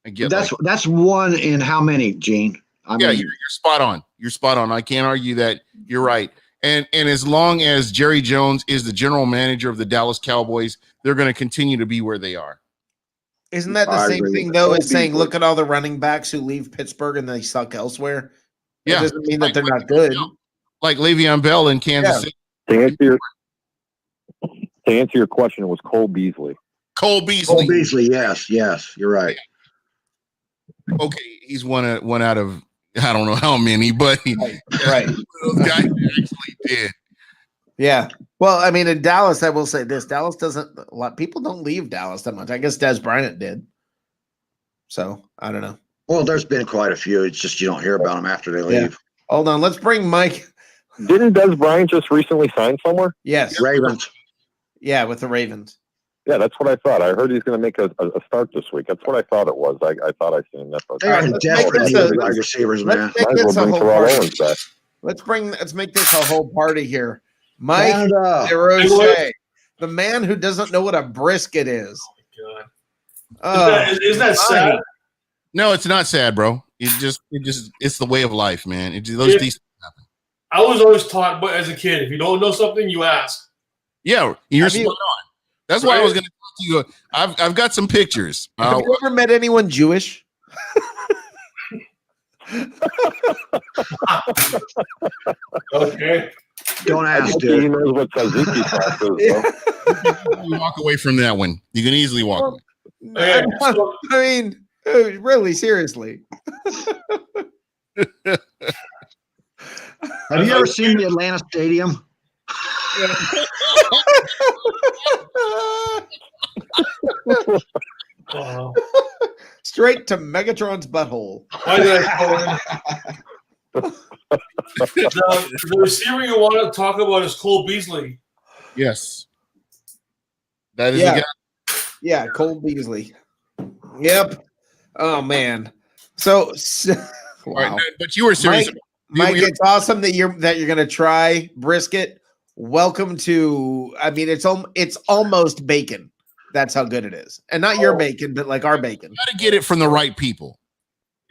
I get That's one in how many, Gene? You're spot on. You're spot on. I can't argue that. You're right. And as long as Jerry Jones is the general manager of the Dallas Cowboys, they're going to continue to be where they are. Isn't that the same thing, though, as saying, look at all the running backs who leave Pittsburgh and they suck elsewhere? Yeah. It doesn't mean that they're not good. Like Le'Veon Bell in Kansas City. To answer your question, it was Cole Beasley. Cole Beasley. Yes, you're right. Okay, he's one out of I don't know how many, but right. Those guys actually did. Yeah. Well, I mean, in Dallas, I will say this: Dallas doesn't. A lot people don't leave Dallas that much. I guess Des Bryant did. So I don't know. Well, there's been quite a few. It's just you don't hear about them after they leave. Yeah. Hold on, let's bring Mike. Didn't Des Bryant just recently sign somewhere? Yes, Ravens. Yeah, with the Ravens. Yeah, that's what I thought. I heard he's going to make a start this week. That's what I thought it was. I thought I seen that. They are desperate wide receivers, man. Let's make this a whole party here. Mike DeRoche, the man who doesn't know what a brisket is. Oh my God. Isn't that sad? No, it's not sad, bro. It's the way of life, man. These things happen. I was always taught, but as a kid, if you don't know something, you ask. Yeah, you're spot on. That's why I was going to talk to you. I've got some pictures. Have you ever met anyone Jewish? Okay. Don't ask, dude. He knows what tzatziki sauce is, You walk away from that one. You can easily walk away. I mean, really, seriously. Have you ever seen the Atlanta Stadium? Straight to Megatron's butthole. Why did I the receiver you want to talk about is Cole Beasley. Yes. That is the guy. Yeah, Cole Beasley. Yep. Oh man. So wow. Right, but you were serious. Mike, it's awesome that you're gonna try brisket. Welcome to. I mean, it's almost bacon. That's how good it is, and not your bacon, but like our bacon. You got to get it from the right people.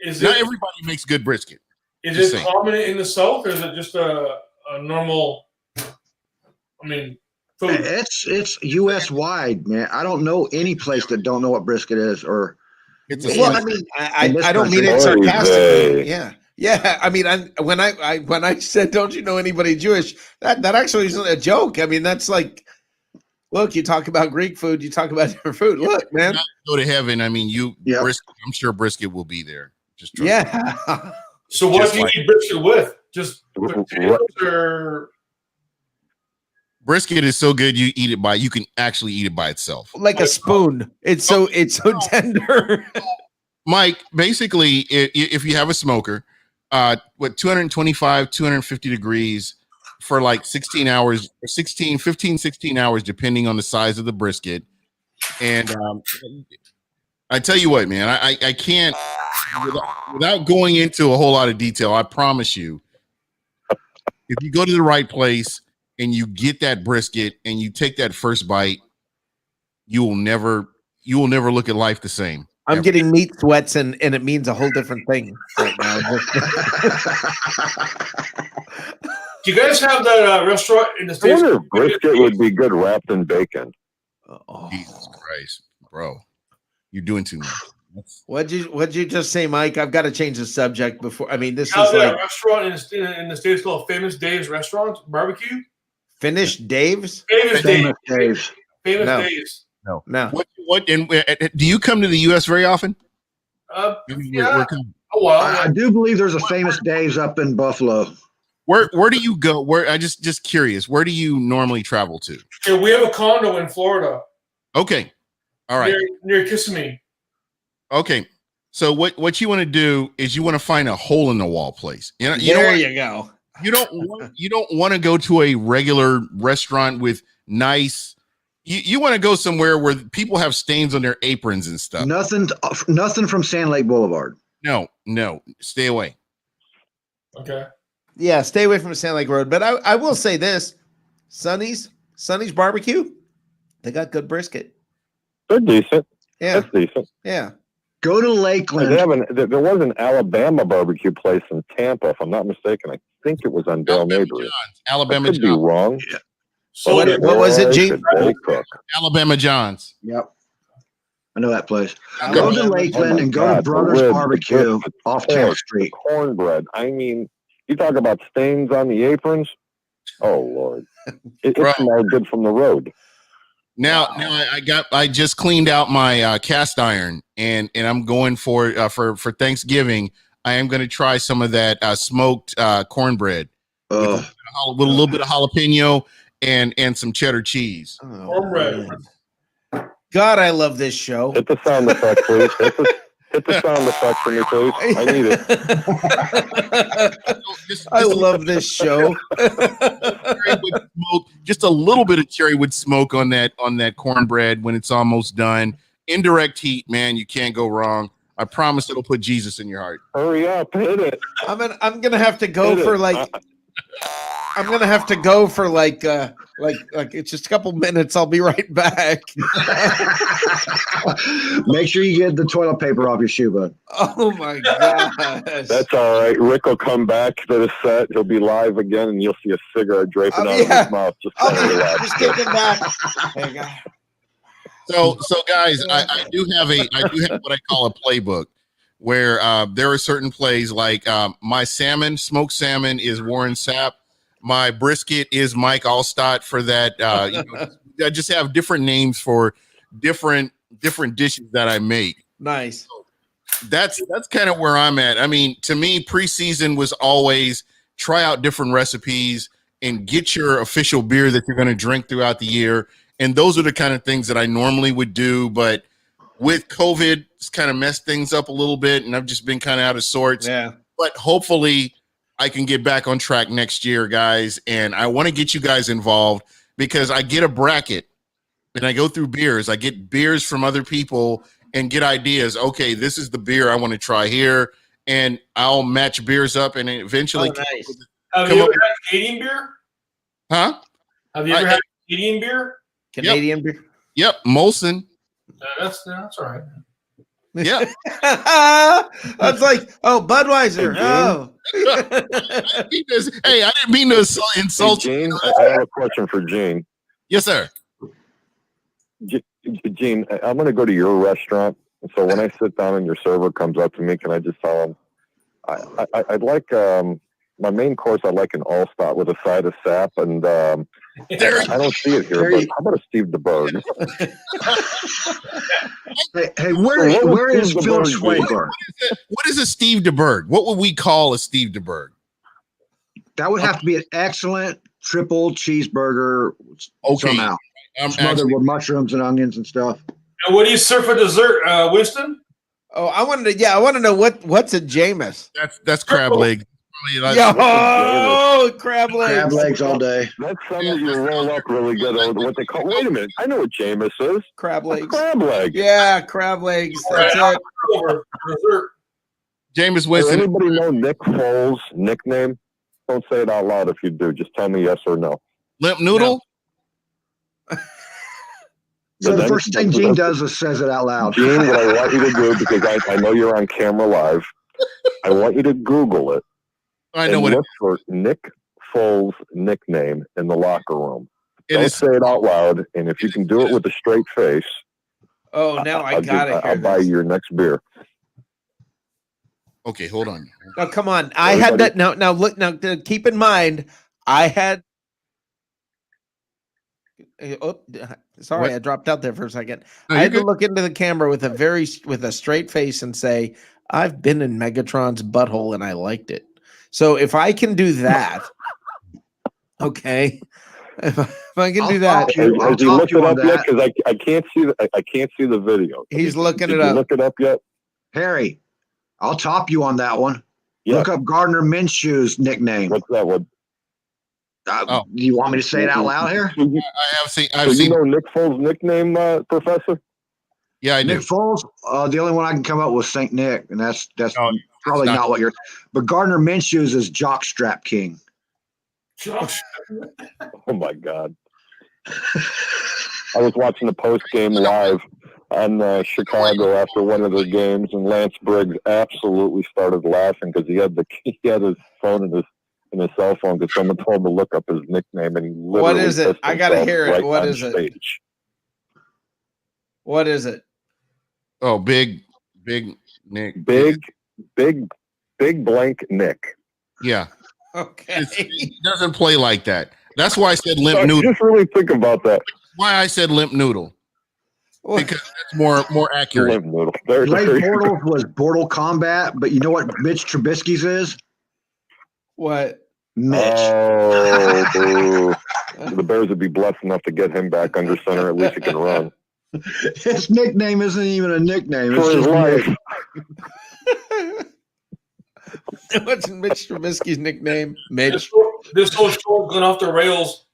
Not everybody makes good brisket. Is it common in the South, or is it just a normal? I mean, food. It's U.S. wide, man. I don't know any place that don't know what brisket is, or. Well, I mean, I don't mean it sarcastically. Yeah. I mean, when I said, "Don't you know anybody Jewish?" That actually isn't a joke. I mean, that's like, look, you talk about Greek food, you talk about different food. Look, man, go to heaven. I mean, brisket, I'm sure brisket will be there. Just So what do you eat brisket with? Just potatoes or? Brisket is so good you can actually eat it by itself. Like a spoon. It's so tender. Mike, basically, if you have a smoker, 225, 250 degrees for like 16 hours, 16 hours, depending on the size of the brisket. And I tell you what, man, I can't, without going into a whole lot of detail, I promise you, if you go to the right place and you get that brisket and you take that first bite, you will never look at life the same. I'm getting meat sweats and it means a whole different thing right now. Do you guys have that restaurant in the States? I wonder if brisket would be good wrapped in bacon. Oh. Jesus Christ, bro. You're doing too much. What'd you just say, Mike? I've got to change the subject before. I mean, this is like like a restaurant in the States called Famous Dave's Restaurant Barbecue. Finish Dave's? Famous Dave's. Famous No. Dave's. No. What? And do you come to the U.S. very often? Yeah. A while. I do believe there's a Famous Dave's up in Buffalo. Where do you go? Where I just curious. Where do you normally travel to? Yeah, we have a condo in Florida. Okay. All right. Near Kissimmee. Okay. So what you want to do is you want to find a hole in the wall place. You know you go. You don't want to go to a regular restaurant with nice. You want to go somewhere where people have stains on their aprons and stuff. Nothing from Sand Lake Boulevard. No, stay away. Okay. Yeah, stay away from the Sand Lake Road. But I will say this: Sonny's Barbecue, they got good brisket. They're decent. Yeah, that's decent. Yeah. Go to Lakeland. There was an Alabama barbecue place in Tampa, if I'm not mistaken. I think it was on Dale Mabry. Alabama I could be John's. wrong. Yeah. So what was it, Gene? Alabama John's. Yep. I know that place. Go to Lakeland and go to Brothers Barbecue off 10th Street. Cornbread. I mean, you talk about stains on the aprons. Oh Lord, it smelled good from the road. Now I just cleaned out my cast iron and I'm going for Thanksgiving. I am going to try some of that smoked cornbread with a little bit of jalapeno and some cheddar cheese. Cornbread. God, I love this show. Hit the sound effect, please. Hit the sound effect for me, please. I need it. I love this show. Just a little bit of cherry wood smoke on that cornbread when it's almost done. Indirect heat, man, you can't go wrong. I promise it'll put Jesus in your heart. Hurry up, hit it. I'm gonna have to go for I'm gonna have to go for like it's just a couple minutes. I'll be right back. Make sure you get the toilet paper off your shoe, bud. Oh my gosh. That's all right. Rick will come back to the set. He'll be live again, and you'll see a cigarette draping out of his mouth. Just take it back. There you go. So guys, I do have what I call a playbook where there are certain plays like my smoked salmon is Warren Sapp. My brisket is Mike Allstott for that. I just have different names for different dishes that I make. Nice. So that's kind of where I'm at. I mean, to me, preseason was always try out different recipes and get your official beer that you're going to drink throughout the year. And those are the kind of things that I normally would do. But with COVID, it's kind of messed things up a little bit, and I've just been kind of out of sorts. Yeah. But hopefully I can get back on track next year, guys. And I want to get you guys involved because I get a bracket and I go through beers. I get beers from other people and get ideas. Okay, this is the beer I want to try here. And I'll match beers up and eventually. Nice. Have you ever had Canadian beer? Huh? Have you ever had Canadian beer? Canadian beer? Yep. Molson. That's all right. Yeah. That's like, Budweiser. Hey, I didn't mean to insult Gene, I have a question for Gene. Yes, sir. Gene, I'm going to go to your restaurant. So when I sit down and your server comes up to me, can I just tell him, I'd like my main course, I'd like an all-star with a side of sap. And I don't see it here, but how about a Steve DeBerg? Hey, where is Phil Schwaber? What is a Steve DeBerg? What would we call a Steve DeBerg? That would have to be an excellent triple cheeseburger somehow. Smothered with mushrooms and onions and stuff. And what do you serve for dessert, Winston? Oh, I want to know what's a Jameis. That's crab leg. Crab legs. Crab legs all day. That's something you roll up really good. What they call? Wait a minute, I know what Jameis is. Crab legs. Crab leg. Yeah, crab legs. That's it. Jameis Winston. Does anybody know Nick Foles' nickname? Don't say it out loud if you do. Just tell me yes or no. Limp noodle. No. So the first thing Gene does is says it out loud. Gene, what I want you to do, because I know you're on camera live, I want you to Google it. I know what look for Nick Foles' nickname in the locker room. Don't say it out loud, and if you can do it with a straight face, I got it. I'll buy you your next beer. Okay, hold on. Oh, come on. I had that. Now, look. Now, keep in mind, I had. Oh, sorry, What? I dropped out there for a second. No, I had you're to look into the camera with a straight face and say, "I've been in Megatron's butthole and I liked it." So if I can do that, okay. If I can do that, Has he looked it up yet? Because I can't see the video. He's looking it up. up. Look it up yet? Harry, I'll top you on that one. Yeah. Look up Gardner Minshew's nickname. What's that one? Do you want me to say it out loud here? I have seen. So you know Nick Foles' nickname, Professor? Yeah, I do. Nick Foles. The only one I can come up with Saint Nick, and that's probably not what you're. But Gardner Minshew's is Jockstrap King. Josh. Oh my God! I was watching the post game live on Chicago after one of their games, and Lance Briggs absolutely started laughing because he had his phone in his cell phone because someone told him to look up his nickname, and he literally. What is it? I gotta hear it. Right What is it? stage. What is it? Oh, big Nick. Big blank Nick. Yeah. Okay. He doesn't play like that. That's why I said limp noodle. Just really think about that. Why I said limp noodle. Because that's more accurate. Limp noodle. Blake Bortles was Bortle Combat, but you know what Mitch Trubisky's is? What? Mitch. Oh, boo. The Bears would be blessed enough to get him back under center. At least he can run. His nickname isn't even a nickname. It's For his just life. Mitch. What's Mitch Trubisky's nickname? Mitch. This whole show going off the rails.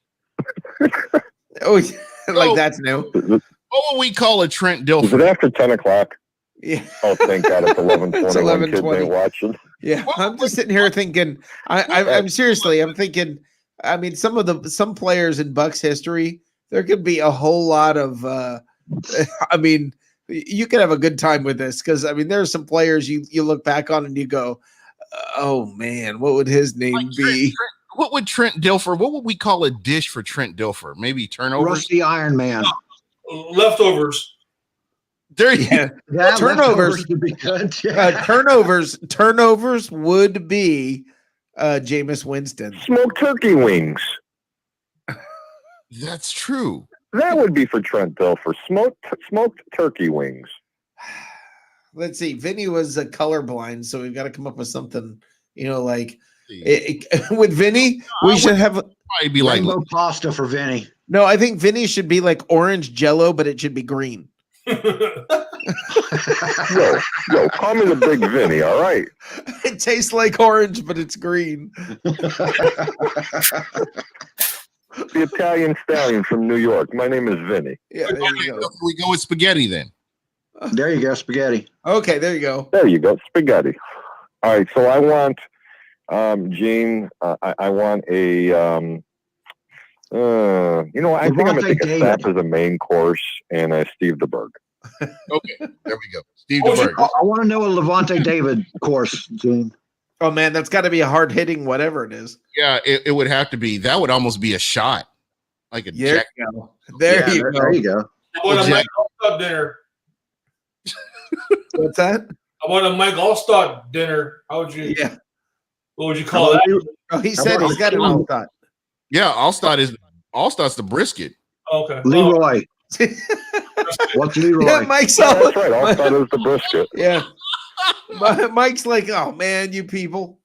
Oh, like that's new. What would we call a Trent Is Dilfer? it after 10 o'clock? Yeah. Oh, thank God it's 11:20. It's When kids 11:20. ain't watching. Yeah, I'm just sitting here thinking. I'm seriously. I'm thinking. I mean, some players in Bucs history, there could be a whole lot of. I mean, you could have a good time with this because I mean, there are some players you look back on and you go, "Oh man, what would his name be?" What would Trent Dilfer? What would we call a dish for Trent Dilfer? Maybe turnovers. Rusty Iron Man. Leftovers. There you Yeah, Yeah, turnovers would be good. Yeah. Turnovers would be Jameis Winston. Smoked turkey wings. That's true. That would be for Trent Dilfer. Smoked turkey wings. Let's see. Vinny was colorblind, so we've got to come up with something. You know, like with Vinny, we should have. Probably be like Rainbow pasta for Vinny. No, I think Vinny should be like orange Jello, but it should be green. Yo, call me the big Vinny, all right? It tastes like orange, but it's green. The Italian stallion from New York. My name is Vinny. Yeah, there you go. we go with spaghetti then. There you go, spaghetti. Okay, there you go. There you go, spaghetti. All right, so I want, Gene, I want a, I think I'm going to take a Sap as a main course and a Steve DeBerg. Okay, there we go. Steve DeBerg. I want to know a Levante David course, Gene. Oh man, that's got to be a hard hitting whatever it is. Yeah, it would have to be. That would almost be a shot, like a There jack. you go. There you go. There you go. I want a Mike Allstott dinner. What's that? I want a Mike Allstott dinner. How would you? Yeah. What would you call that? Oh, he said he's got it all thought. Yeah, Allstott's the brisket. Okay. Leroy. What's Leroy? Yeah, Mike's Yeah, all. that's right. All thought it was the brisket. Yeah. Mike's like, oh man, you people.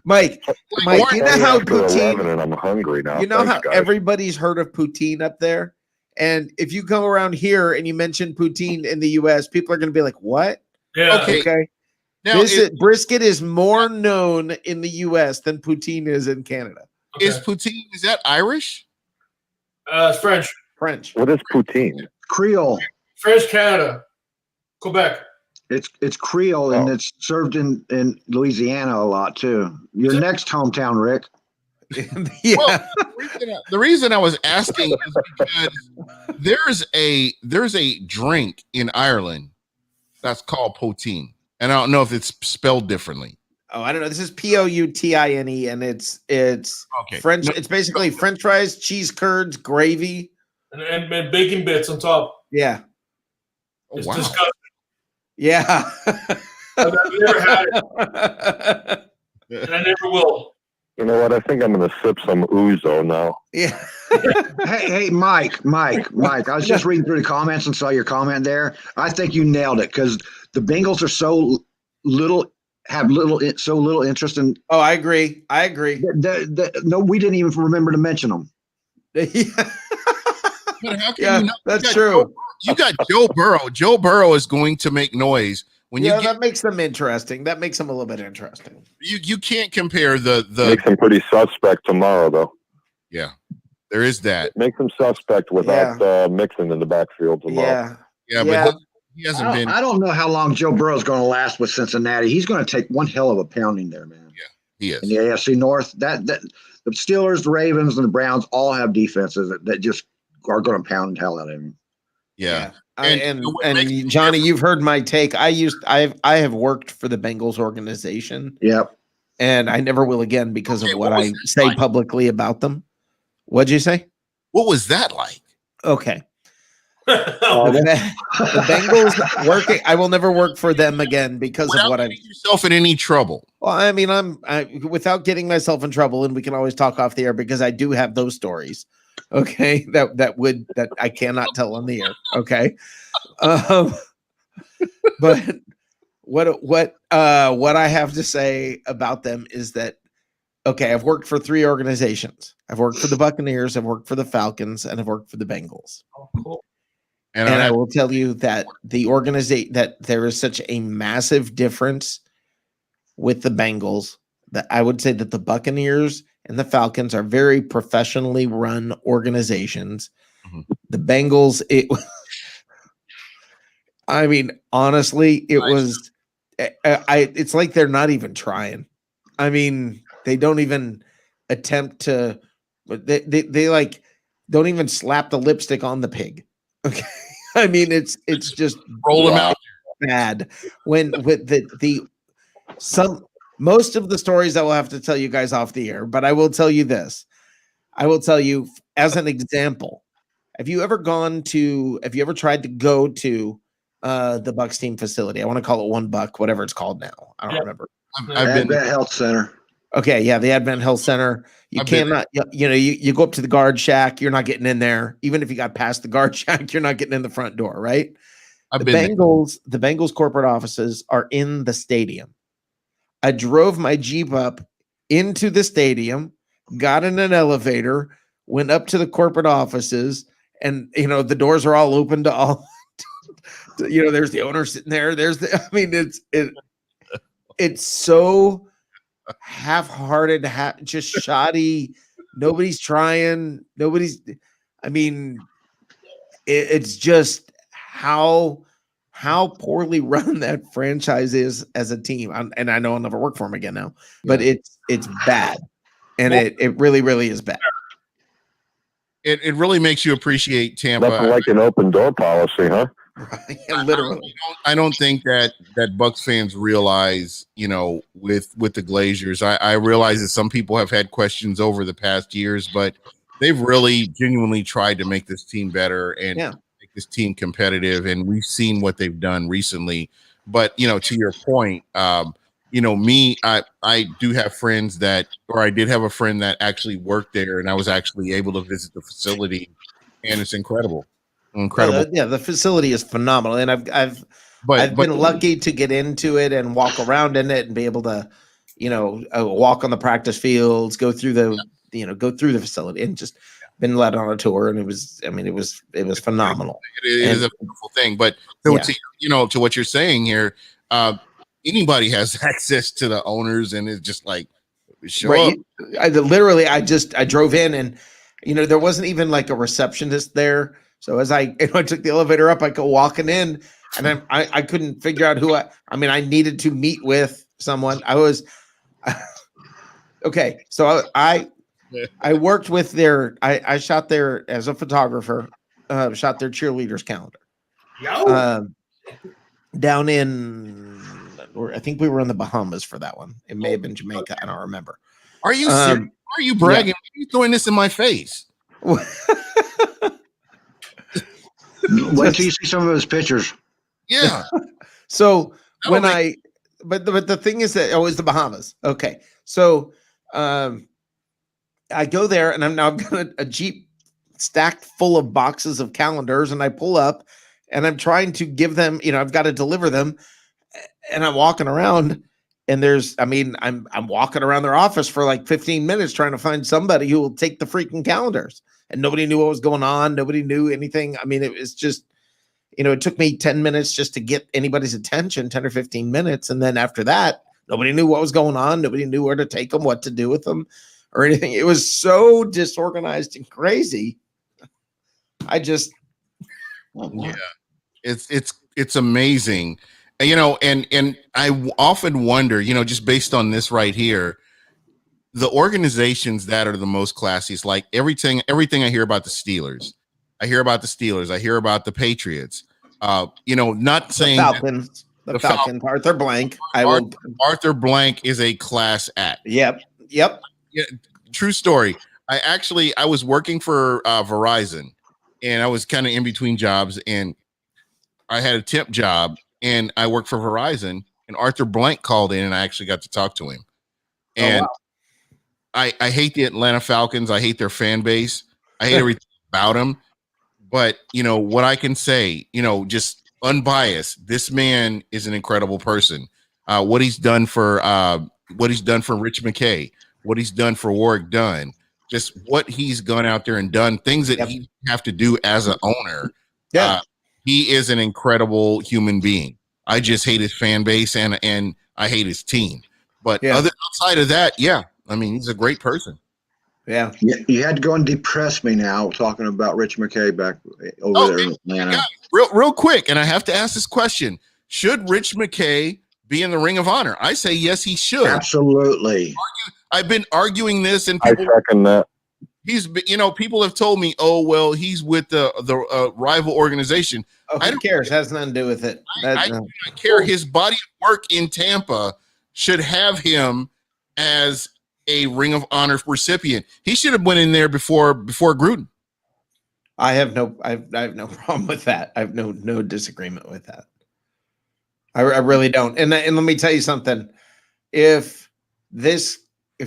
Mike, you know how After 11 poutine. and I'm hungry now. You know Thanks, how guys. everybody's heard of poutine up there, and if you come around here and you mention poutine in the U.S., people are going to be like, "What?" Yeah. Okay. Now, Brisket is more known in the U.S. than poutine is in Canada. Okay. is poutine? Is that Irish? It's French. French. What is poutine? Creole. French Canada. Quebec. It's Creole and Oh. it's served in Louisiana a lot too. Your next hometown, Rick. Yeah. Well, the reason I was asking is because there's a drink in Ireland that's called poutine, and I don't know if it's spelled differently. Oh, I don't know. This is Poutine, and it's Okay. French. No. It's basically French fries, cheese curds, gravy. And bacon bits on top. Yeah. Oh, It's wow. disgusting. Yeah. I've never had it, and I never will. You know what? I think I'm going to sip some ouzo now. Yeah. Hey, Mike. I was just reading through the comments and saw your comment there. I think you nailed it because the Bengals are so little interest in. Oh, I agree. No, we didn't even remember to mention them. Yeah. But how can Yeah, you not? that's true. You got Joe Burrow. Joe Burrow is going to make noise when Yeah, you get. that makes them interesting. That makes them a little bit interesting. You can't compare the. Makes him pretty suspect tomorrow, though. Yeah, there is that. Makes him suspect without Mixon in the backfield tomorrow. Yeah, but he hasn't been. I don't know how long Joe Burrow's going to last with Cincinnati. He's going to take one hell of a pounding there, man. Yeah, he is. In the AFC North, that the Steelers, the Ravens, and the Browns all have defenses that just are going to pound hell out of him. Yeah. And Johnny, you've heard my take. I have worked for the Bengals organization. Yep. And I never will again because of what I say publicly about them. What'd you say? What was that like? Okay. The Bengals working. I will never work for them again because of what I've yourself in any trouble. Well, I mean, without getting myself in trouble, and we can always talk off the air because I do have those stories. Okay, that I cannot tell on the air. Okay, but what I have to say about them is that okay, I've worked for 3 organizations. I've worked for the Buccaneers, I've worked for the Falcons, and I've worked for the Bengals. Oh, cool. And I will tell you that the organization that there is such a massive difference with the Bengals that I would say that the Buccaneers and the Falcons are very professionally run organizations. Mm-hmm. The Bengals, I mean, honestly, it's like they're not even trying. I mean, they don't even attempt to, they like don't even slap the lipstick on the pig. Okay. I mean, it's just roll them out bad when with most of the stories I will have to tell you guys off the air, but I will tell you this. I will tell you as an example. Have you ever tried to go to the Bucs team facility? I want to call it One Buck, whatever it's called now. I don't remember. I've been at Health Center. Okay, yeah, the Advent Health Center. You cannot, you go up to the guard shack, you're not getting in there. Even if you got past the guard shack, you're not getting in the front door, right? The Bengals corporate offices are in the stadium. I drove my Jeep up into the stadium, got in an elevator, went up to the corporate offices, and the doors are all open to all. There's the owner sitting there. It's so half-hearted, just shoddy. Nobody's trying. It's just how poorly run that franchise is as a team. And I know I'll never work for them again now, but it's bad. And it really, really is bad. It really makes you appreciate Tampa. Nothing like an open door policy, huh? Right, literally. I don't think that Bucs fans realize, with the Glaziers. I realize that some people have had questions over the past years, but they've really genuinely tried to make this team better and make this team competitive. And we've seen what they've done recently. But to your point, me, I do have friends I did have a friend that actually worked there, and I was actually able to visit the facility, and it's incredible. The facility is phenomenal, and I've been lucky to get into it and walk around in it and be able to, walk on the practice fields, go through the facility, and just been led on a tour, and it was phenomenal. It is a beautiful thing, but to what you're saying here, anybody has access to the owners, and it's just like show up. I drove in, and there wasn't even like a receptionist there. So as I took the elevator up, I go walking in, and I couldn't figure out who I needed to meet with someone. I was okay. So I worked with I shot there as a photographer, shot their cheerleaders calendar. Down in, I think we were in the Bahamas for that one. It may have been Jamaica. I don't remember. Are you serious? Are you bragging? Yeah. Are you throwing this in my face? Wait till you see some of his pictures. Yeah. So but the thing is that it's the Bahamas. Okay. So I go there, and I've got a Jeep stacked full of boxes of calendars, and I pull up, and I'm trying to give them, I've got to deliver them, and I'm walking around, And I'm walking around their office for like 15 minutes trying to find somebody who will take the freaking calendars, and nobody knew what was going on. Nobody knew anything. I mean, it was just, it took me 10 minutes just to get anybody's attention, 10 or 15 minutes. And then after that, nobody knew what was going on. Nobody knew where to take them, what to do with them or anything. It was so disorganized and crazy. Yeah, it's amazing. And I often wonder, just based on this right here, the organizations that are the most classiest, like everything I hear about the Steelers. I hear about the Patriots. Not saying the Falcons, Arthur Blank. Arthur Blank is a class act. Yep. Yeah, true story. I was working for Verizon, and I was kind of in between jobs, and I had a temp job, and I worked for Verizon, and Arthur Blank called in, and I actually got to talk to him. And I hate the Atlanta Falcons. I hate their fan base. I hate everything about them. But, what I can say, just unbiased, this man is an incredible person. What he's done for Rich McKay, what he's done for Warwick Dunn, just what he's gone out there and done, things that he have to do as an owner. Yeah. He is an incredible human being. I just hate his fan base and I hate his team. But outside of that, he's a great person. Yeah. You had to go and depress me now talking about Rich McKay back over there in Atlanta. Real quick, and I have to ask this question. Should Rich McKay be in the Ring of Honor? I say yes, he should. Absolutely. I've been arguing this, and I second that. People have told me, oh, well, he's with the rival organization. Oh, who cares? Has nothing to do with it. I do not care. His body of work in Tampa should have him as a Ring of Honor recipient. He should have went in there before Gruden. I have no problem with that. I have no disagreement with that. I really don't. And let me tell you something. If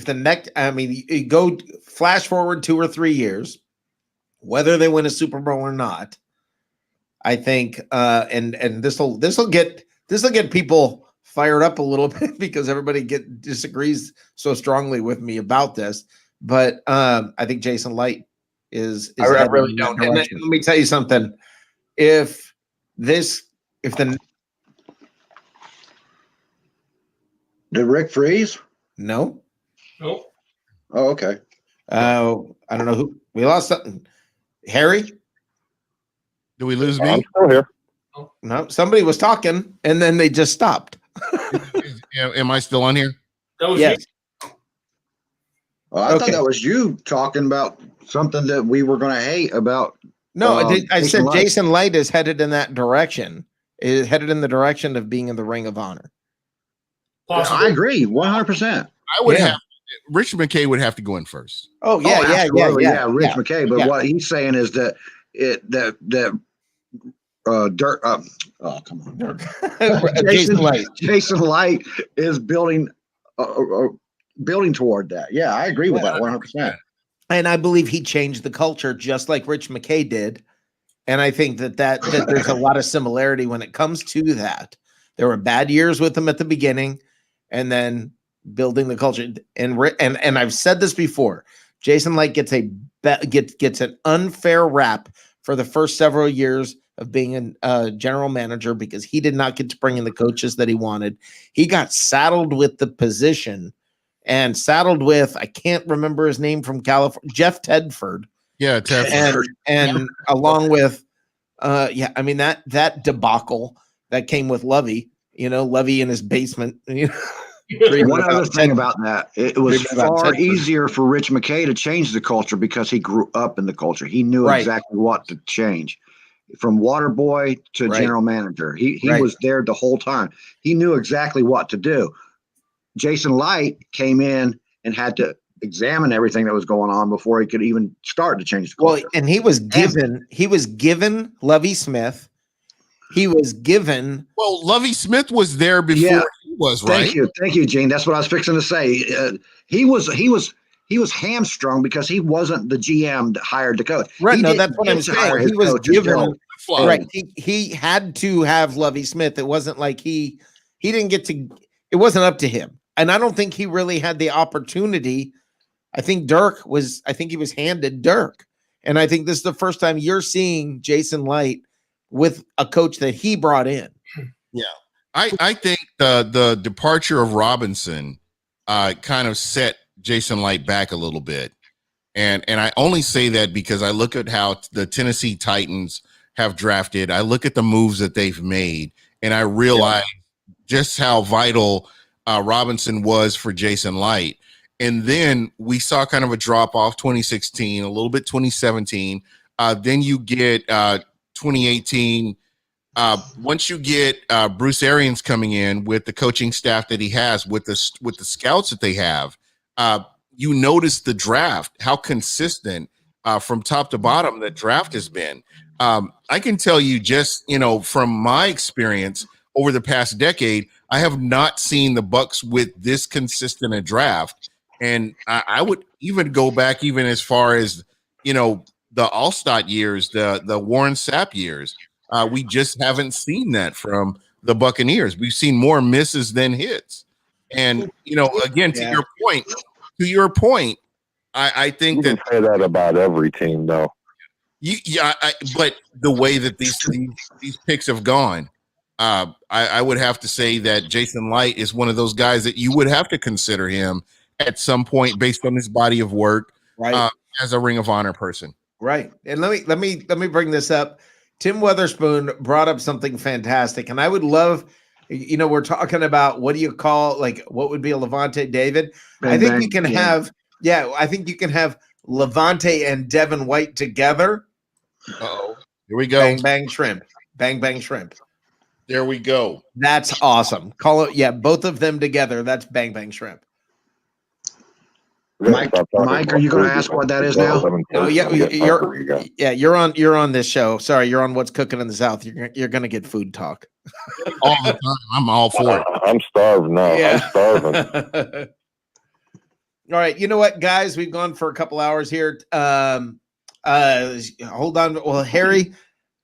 the next, you go flash forward 2 or 3 years, whether they win a Super Bowl or not, I think, and this will get people fired up a little bit because everybody disagrees so strongly with me about this. But I think Jason Light is I really don't. And let me tell you something. Did Rick freeze? No. Nope. Oh, okay. I don't know who we lost. Something. Harry? Do we lose me? I'm still here. No, somebody was talking and then they just stopped. Am I still on here? That was yes. Well, I thought that was you talking about something that we were going to hate about. No, I said Jason Light is headed in that direction. Is headed in the direction of being in the Ring of Honor. I agree, 100%. I would have. Rich McKay would have to go in first. Oh yeah, Rich McKay. But what he's saying is that Dirk. Oh, come on, Dirk. Jason Light is building toward that. Yeah, I agree with that 100%. And I believe he changed the culture just like Rich McKay did. And I think that there's a lot of similarity when it comes to that. There were bad years with him at the beginning, and then building the culture. And I've said this before. Jason Light gets an unfair rap for the first several years of being a general manager because he did not get to bring in the coaches that he wanted. He got saddled with the position and saddled with, I can't remember his name from California, Jeff Tedford. Yeah, Tedford. And along with, that debacle that came with Lovey, Lovey in his basement. One other thing about that, it was far easier for Rich McKay to change the culture because he grew up in the culture. He knew exactly what to change. From water boy to general manager. He was there the whole time. He knew exactly what to do. Jason Light came in and had to examine everything that was going on before he could even start to change the culture. Well, and he was given Lovey Smith. Lovey Smith was there before he was, right? Thank you, Gene. That's what I was fixing to say. He was hamstrung because he wasn't the GM that hired the coach. Right. No, that's what I'm saying. He was given. Right. He had to have Lovey Smith. It wasn't like he didn't get to. it wasn't up to him. And I don't think he really had the opportunity. I think he was handed Dirk. And I think this is the first time you're seeing Jason Light with a coach that he brought in. Yeah. I think the departure of Robinson kind of set Jason Light back a little bit. And I only say that because I look at how the Tennessee Titans have drafted. I look at the moves that they've made, and I realize just how vital Robinson was for Jason Light. And then we saw kind of a drop off 2016, a little bit 2017. Then you get 2018. Once you get Bruce Arians coming in with the coaching staff that he has, with the scouts that they have, you notice the draft, how consistent from top to bottom the draft has been. I can tell you just, from my experience over the past decade, I have not seen the Bucs with this consistent a draft. And I would even go back even as far as, the Allstott years, the Warren Sapp years. We just haven't seen that from the Buccaneers. We've seen more misses than hits. And, again, to your point, I think you can say that about every team, though. But the way that these picks have gone, I would have to say that Jason Light is one of those guys that you would have to consider him at some point based on his body of work, right, as a Ring of Honor person. Right. And let me bring this up. Tim Weatherspoon brought up something fantastic, and I would love, we're talking about what do you call, what would be a Levante David? I think you can have Levante and Devin White together. Uh-oh. Here we go. Bang bang shrimp. Bang bang shrimp. There we go. That's awesome. Call it, both of them together. That's bang bang shrimp. Mike, are you going to ask what that is now? Oh, you're on this show. Sorry, you're on What's Cooking in the South. You're going to get food talk all the time. I'm all for it. I'm starved now. Yeah. I'm starving. All right, you know what, guys? We've gone for a couple hours here. Hold on. Well, Harry,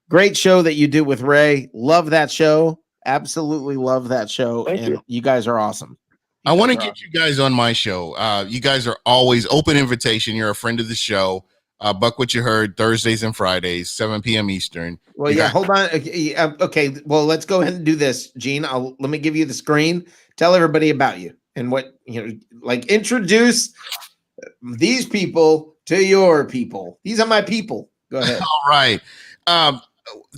great show that you do with Ray. Love that show. Absolutely love that show. Thank you guys are awesome. I want to get you guys on my show. You guys are always open invitation. You're a friend of the show. Buck What You Heard, Thursdays and Fridays, 7 p.m. Eastern. Well, hold on. Okay, well, let's go ahead and do this, Gene. Let me give you the screen. Tell everybody about you and what, introduce these people to your people. These are my people. Go ahead. All right.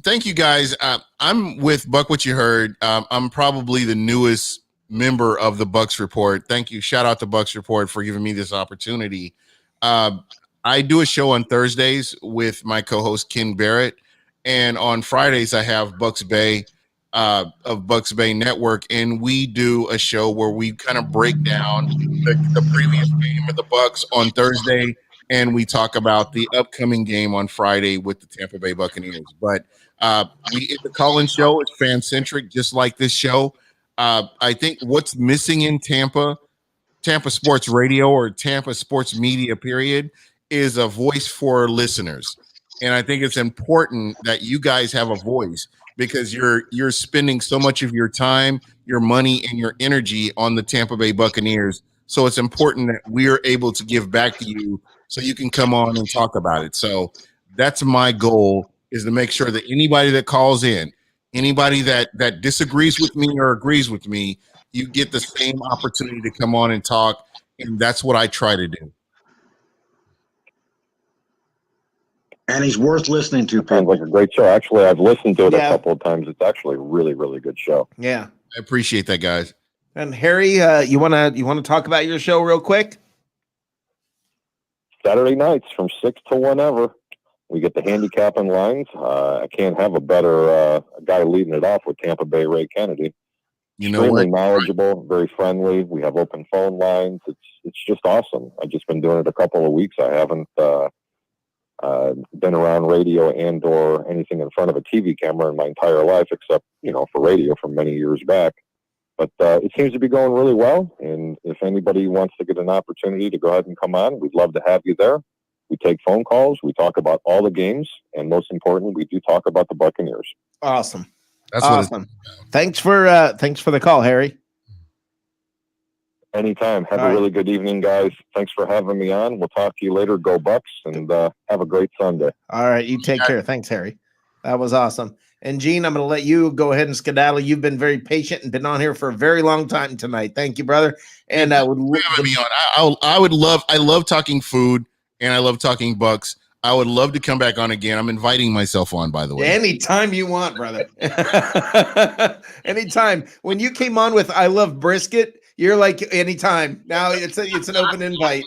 Thank you, guys. I'm with Buck What You Heard. I'm probably the newest member of the Bucs Report. Thank you. Shout out to Bucs Report for giving me this opportunity. I do a show on Thursdays with my co-host Ken Barrett, and on Fridays I have Bucs Bay of Bucs Bay Network, and we do a show where we kind of break down the previous game of the Bucs on Thursday, and we talk about the upcoming game on Friday with the Tampa Bay Buccaneers. But the call-in show is fan-centric, just like this show. I think what's missing in Tampa Sports Radio or Tampa Sports Media, period, is a voice for listeners. And I think it's important that you guys have a voice because you're spending so much of your time, your money, and your energy on the Tampa Bay Buccaneers. So it's important that we're able to give back to you so you can come on and talk about it. So that's my goal, is to make sure that anybody that calls in, anybody that disagrees with me or agrees with me, you get the same opportunity to come on and talk. And that's what I try to do. And he's worth listening to. Sounds like a great show. Actually, I've listened to it a couple of times. It's actually a really, really good show. Yeah. I appreciate that, guys. And Harry, you wanna talk about your show real quick? Saturday nights from 6 to whenever. We get the handicapping lines. I can't have a better guy leading it off with Tampa Bay Ray Kennedy. Extremely knowledgeable, very friendly. We have open phone lines. It's just awesome. I've just been doing it a couple of weeks. I haven't been around radio and or anything in front of a TV camera in my entire life, except, for radio from many years back. But it seems to be going really well. And if anybody wants to get an opportunity to go ahead and come on, we'd love to have you there. We take phone calls. We talk about all the games. And most importantly, we do talk about the Buccaneers. Awesome. That's awesome. Thanks for the call, Harry. Anytime. Have All a right. really good evening, guys. Thanks for having me on. We'll talk to you later. Go Bucs, and have a great Sunday. All right. You take care. Thanks, Harry. That was awesome. And Gene, I'm going to let you go ahead and skedaddle. You've been very patient and been on here for a very long time tonight. Thank you, brother. And I would be on. I love talking food, and I love talking Bucs. I would love to come back on again. I'm inviting myself on, by the way. Anytime you want, brother. Anytime. When you came on with I Love Brisket, you're like, anytime. Now it's an open invite.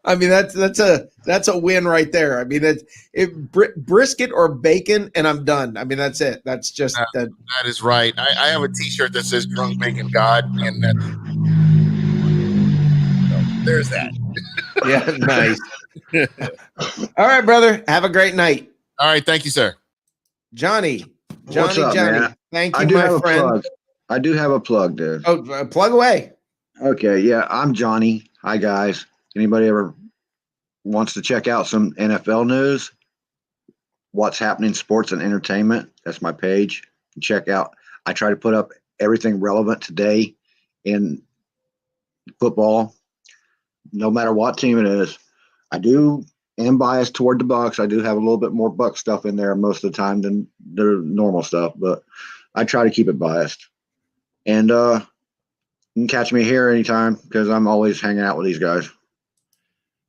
I mean, that's a win right there. I mean, brisket or bacon, and I'm done. I mean, that's it. That's just that. That is right. I have a T-shirt that says "Drunk Bacon God," and there's that. Yeah, nice. All right, brother. Have a great night. All right, thank you, sir. Johnny. What's up, man? Thank I you, do my have friend. a plug. I do have a plug, dude. Oh, plug away. Okay, yeah, I'm Johnny. Hi, guys. Anybody ever wants to check out some NFL news? What's happening in sports and entertainment? That's my page. Check out. I try to put up everything relevant today in football, no matter what team it is. I am biased toward the Bucs. I do have a little bit more Bucs stuff in there most of the time than the normal stuff, but I try to keep it biased. And you can catch me here anytime because I'm always hanging out with these guys.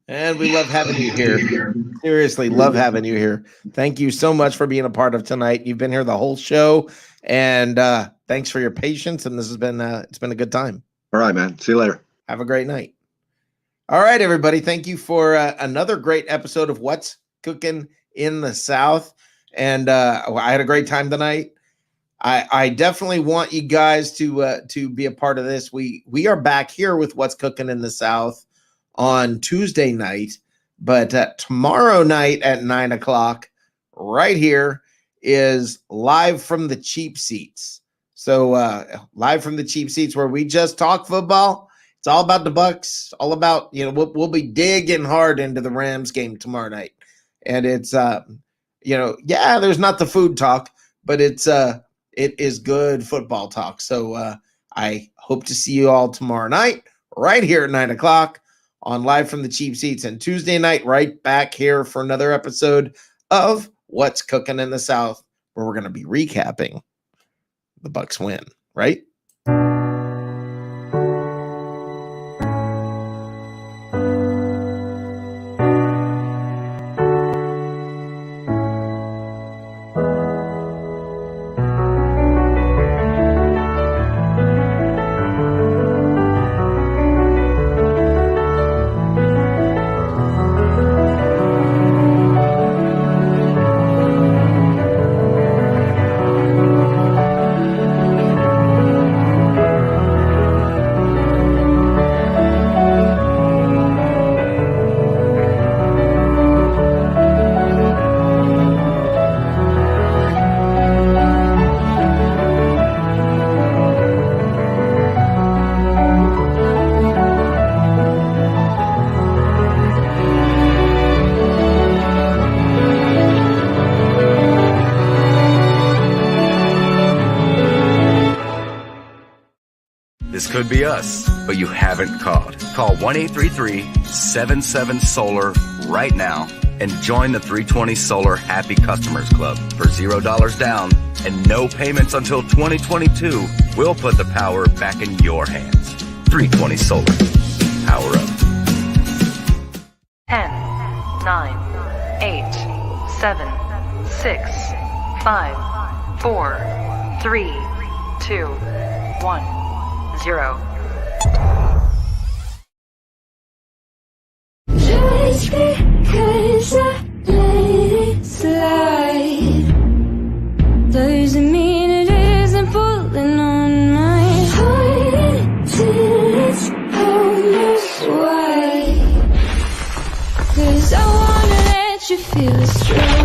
And we love having you here. Seriously, love having you here. Thank you so much for being a part of tonight. You've been here the whole show, and thanks for your patience. And this has been it's been a good time. All right, man. See you later. Have a great night. All right, everybody. Thank you for another great episode of What's Cooking in the South. And I had a great time tonight. I definitely want you guys to be a part of this. We are back here with What's Cooking in the South on Tuesday night, but tomorrow night at 9:00 right here is Live from the Cheap Seats. So Live from the Cheap Seats, where we just talk football. It's all about the Bucs, all about, we'll be digging hard into the Rams game tomorrow night. And it's, there's not the food talk, but it is good football talk. So I hope to see you all tomorrow night right here at 9:00 on Live from the Cheap Seats, and Tuesday night right back here for another episode of What's Cooking in the South, where we're going to be recapping the Bucs win, right? This could be us, but you haven't called. Call 1-833-77-SOLAR right now and join the 320 Solar Happy Customers Club. For $0 down and no payments until 2022, we'll put the power back in your hands. 320 Solar. Power up. 10, 9, 8, 7, 6, 5, 4, 3, 2, 1. 0. Just because I let it slide doesn't mean it isn't pulling on my heart till it's almost white. 'Cause I wanna let you feel strong.